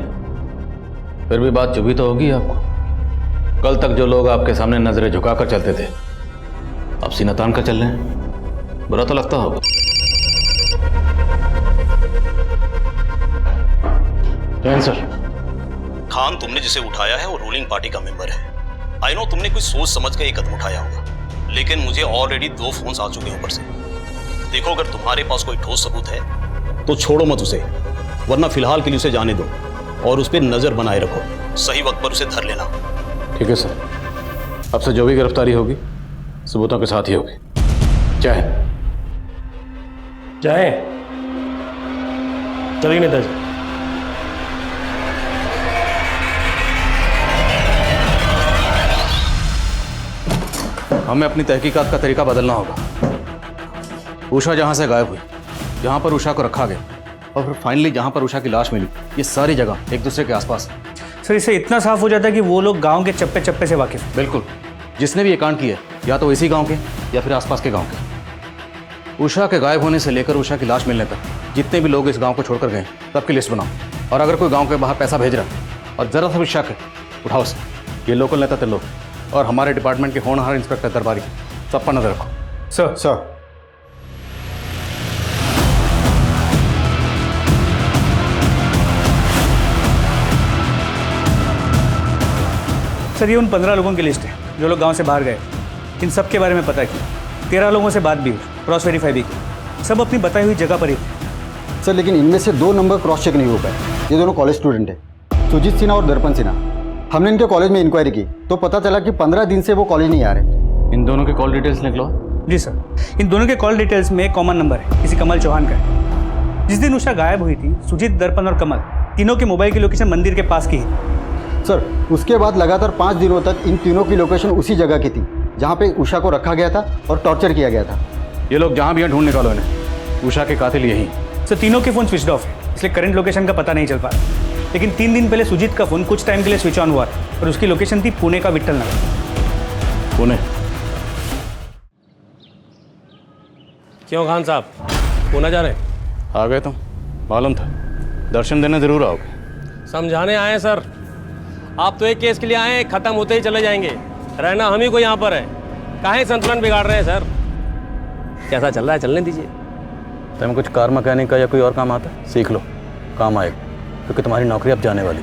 फिर भी बात चुभी तो होगी आपको। कल तक जो लोग आपके सामने नजरें झुकाकर चलते थे अब सीना तान कर चल रहे हैं। बुरा तो लगता होगा। जैन सर। खान, तुमने जिसे उठाया है वो रूलिंग पार्टी का मेंबर है। आई नो तुमने कुछ सोच समझ कर ये कदम उठाया होगा, लेकिन मुझे ऑलरेडी 2 फोन्स आ चुके हैं ऊपर से। देखो, अगर तुम्हारे पास कोई ठोस सबूत है तो छोड़ो मत उसे, वरना फिलहाल के लिए उसे जाने दो और उस पर नजर बनाए रखो। सही वक्त पर उसे धर लेना। ठीक है सर, अब से जो भी गिरफ्तारी होगी सबूतों के साथ ही होगी। जय हिंद। जाए चलिए नेताजी। हमें अपनी तहकीकात का तरीका बदलना होगा। उषा जहां से गायब हुई, जहां पर उषा को रखा गया और फिर फाइनली जहां पर उषा की लाश मिली, ये सारी जगह एक दूसरे के आसपास है। सर, इससे इतना साफ हो जाता है कि वो लोग गांव के चप्पे चप्पे से वाकिफ। बिल्कुल, जिसने भी ये कांड किया या तो इसी गांव के या फिर आसपास के गांव के। उषा के गायब होने से लेकर उषा की लाश मिलने तक जितने भी लोग इस गांव को छोड़कर गए सबकी लिस्ट बनाओ। और अगर कोई गांव के बाहर पैसा भेज रहा है और जरा सा भी शक है, उठाओ उसे। ये लोकल नेता थे लोग और हमारे डिपार्टमेंट के होनहार इंस्पेक्टर दरबारी, सब पर नजर रखो। सर। सर, ये उन 15 लोगों की लिस्ट है जो लोग गांव से बाहर गए। इन सब के बारे में पता किया, 13 लोगों से बात भी हुई, क्रॉस वेरीफाई भी की। सब अपनी बताई हुई जगह पर ही थे। सर, लेकिन इनमें से 2 नंबर क्रॉस चेक नहीं हो पाए। ये दोनों कॉलेज स्टूडेंट हैं, सुजीत सिन्हा और दर्पण सिन्हा। हमने इनके कॉलेज में इंक्वायरी की तो पता चला कि 15 दिन से वो कॉलेज नहीं आ रहे। इन दोनों के कॉल डिटेल्स निकलो। जी सर, इन दोनों के कॉल डिटेल्स में एक कॉमन नंबर है, किसी कमल चौहान का है। जिस दिन उषा गायब हुई थी, सुजीत, दर्पण और कमल तीनों की मोबाइल की लोकेशन मंदिर के पास की है। सर, उसके बाद लगातार 5 दिनों तक इन तीनों की लोकेशन उसी जगह की थी जहाँ पे उषा को रखा गया था और टॉर्चर किया गया था। ये लोग जहाँ भी हैं ढूंढ निकालो इन्हें। उषा के कातिल यही। सर, तीनों के फ़ोन स्विच ऑफ है, इसलिए करंट लोकेशन का पता नहीं चल पा रहा। लेकिन 3 दिन पहले सुजीत का फ़ोन कुछ टाइम के लिए स्विच ऑन हुआ और उसकी लोकेशन थी पुणे का विट्ठल नगर। पुणे? क्यों खान साहब, पुणे जा रहे? आ गए तुम, मालूम था। दर्शन देने जरूर आओगे। समझाने आए सर। आप तो एक केस के लिए आए हैं, खत्म होते ही चले जाएंगे। रहना हम ही को यहाँ पर है। काहे संतुलन बिगाड़ रहे हैं सर? कैसा चल रहा है, चलने दीजिए। तुम्हें कुछ कार मैकेनिक का या कोई और काम आता है, सीख लो, काम आएगा, क्योंकि तुम्हारी नौकरी अब जाने वाली।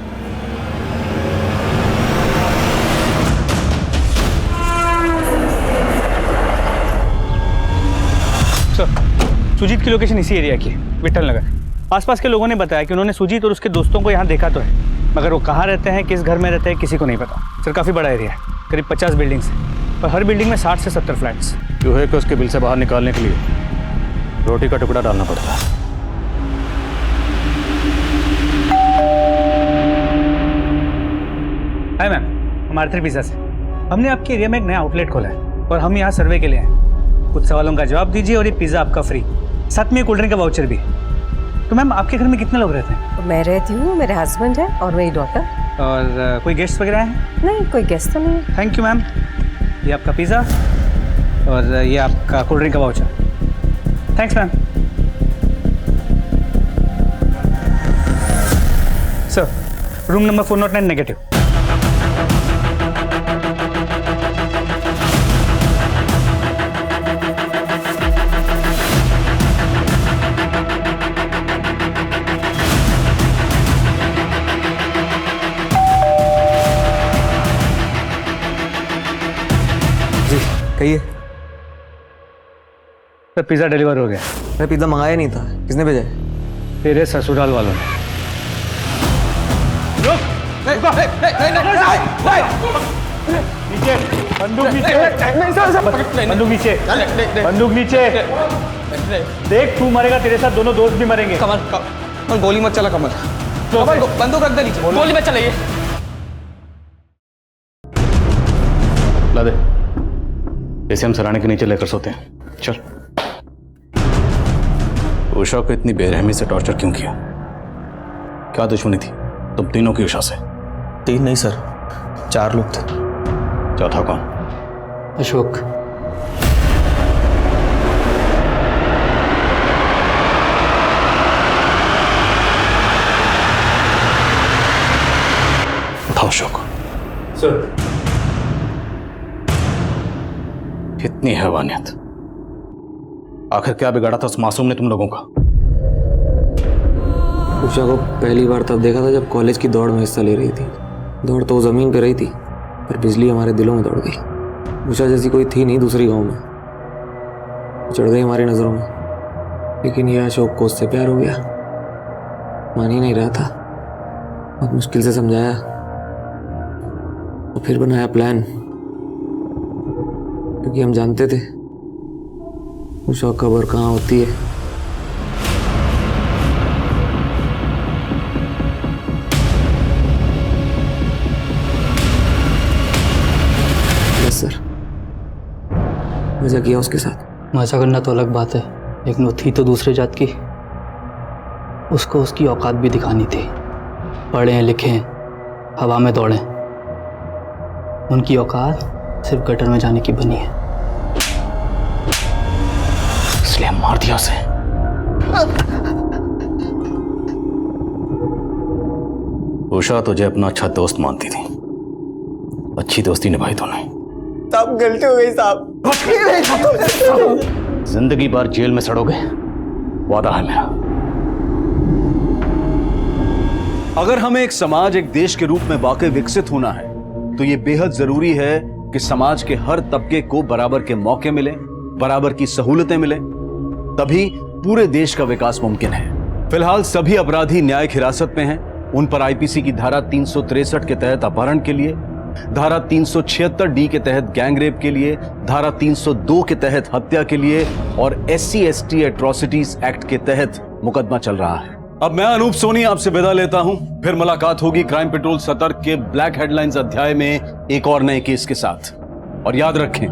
सर, सुजीत की लोकेशन इसी एरिया की है, विट्ठल नगर। आसपास के लोगों ने बताया कि उन्होंने सुजीत और उसके दोस्तों को यहाँ देखा तो है, मगर वो कहाँ रहते हैं, किस घर में रहते हैं, किसी को नहीं पता। सर, काफ़ी बड़ा एरिया है, करीब 50 बिल्डिंग्स है और हर बिल्डिंग में 60 से 70 फ्लैट्स। चूहे को उसके बिल से बाहर निकालने के लिए रोटी का टुकड़ा डालना पड़ता है। हाय मैम, हम आर्थर पिज़्ज़ा से। हमने आपके एरिया में एक नया आउटलेट खोला है और हम यहाँ सर्वे के लिए आए। कुछ सवालों का जवाब दीजिए और ये पिज़्ज़ा आपका फ्री, साथ में कोल्ड ड्रिंक का वाउचर भी। तो मैम, आपके घर में कितने लोग रहते हैं? मैं रहती हूँ, मेरे हस्बैंड है और मेरी डॉटर। और कोई गेस्ट वगैरह हैं? नहीं, कोई गेस्ट तो नहीं है। Thank you ma'am. ये आपका पिज़्ज़ा और ये आपका कोल्ड ड्रिंक का voucher. Thanks ma'am. Sir, room number 409 negative. कहिए। सर, पिज़्ज़ा डिलीवर हो गया। मैं पिज़्ज़ा मंगाया नहीं था, किसने भेजा है? तेरे ससुराल वालों ने। नीचे बंदूक, नीचे बंदूक, नीचे बंदूक, नीचे। देख, तू मरेगा, तेरे साथ दोनों दोस्त भी मरेंगे। कमल, गोली मत चला। कमल, बंदूक रख दे नीचे, गोली मत चलाइए। ला दे, इसे हम सराहने के नीचे लेकर सोते हैं। चल। उषा को इतनी बेरहमी से टॉर्चर क्यों किया? क्या दुश्मनी थी तुम तीनों की उषा से? 3 नहीं सर, 4 लोग थे। चौथा कौन? अशोक। उठाओ अशोक। सर, इतनी हैवानियत, आखिर क्या बिगाड़ा था उस मासूम ने तुम लोगों का? उषा को पहली बार तब देखा था जब कॉलेज की दौड़ में हिस्सा ले रही थी। दौड़ तो ज़मीन पे रही थी, पर बिजली हमारे दिलों में दौड़ गई। उषा जैसी कोई थी नहीं दूसरी गांव में, चढ़ गई हमारी नज़रों में। लेकिन यह अशोक को उससे प्यार हो गया। मान ही नहीं रहा था, बहुत मुश्किल से समझाया और फिर बनाया प्लान, क्योंकि हम जानते थे उषा कब्र कहाँ होती है। सर, मजा किया उसके साथ। मजा करना तो अलग बात है, लेकिन वो थी तो दूसरे जात की। उसको उसकी औकात भी दिखानी थी। पढ़े लिखे, हवा में दौड़े, उनकी औकात सिर्फ गटर में जाने की बनी है, इसलिए मार दिया उसे। उषा तुझे अपना अच्छा दोस्त मानती थी, अच्छी दोस्ती निभाई तूने। साहब गलती हो गई साहब। जिंदगी भर जेल में सड़ोगे, वादा है मेरा। अगर हमें एक समाज, एक देश के रूप में वाकई विकसित होना है, तो यह बेहद जरूरी है कि समाज के हर तबके को बराबर के मौके मिले, बराबर की सहूलतें मिले, तभी पूरे देश का विकास मुमकिन है। फिलहाल सभी अपराधी न्यायिक हिरासत में हैं। उन पर आईपीसी की धारा 363 के तहत अपहरण के लिए, धारा 376D के तहत गैंगरेप के लिए, धारा 302 के तहत हत्या के लिए और SC/ST एट्रोसिटीज एक्ट के तहत मुकदमा चल रहा है। अब मैं अनूप सोनी आपसे विदा लेता हूं। फिर मुलाकात होगी क्राइम पेट्रोल सतर्क के ब्लैक हेडलाइंस अध्याय में एक और नए केस के साथ। और याद रखें,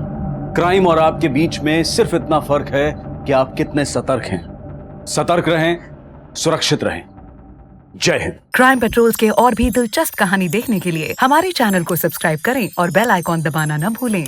क्राइम और आपके बीच में सिर्फ इतना फर्क है कि आप कितने सतर्क हैं। सतर्क रहें, सुरक्षित रहें। जय हिंद। क्राइम पेट्रोल्स के और भी दिलचस्प कहानी देखने के लिए हमारे चैनल को सब्सक्राइब करें और बेल आइकॉन दबाना न भूलें।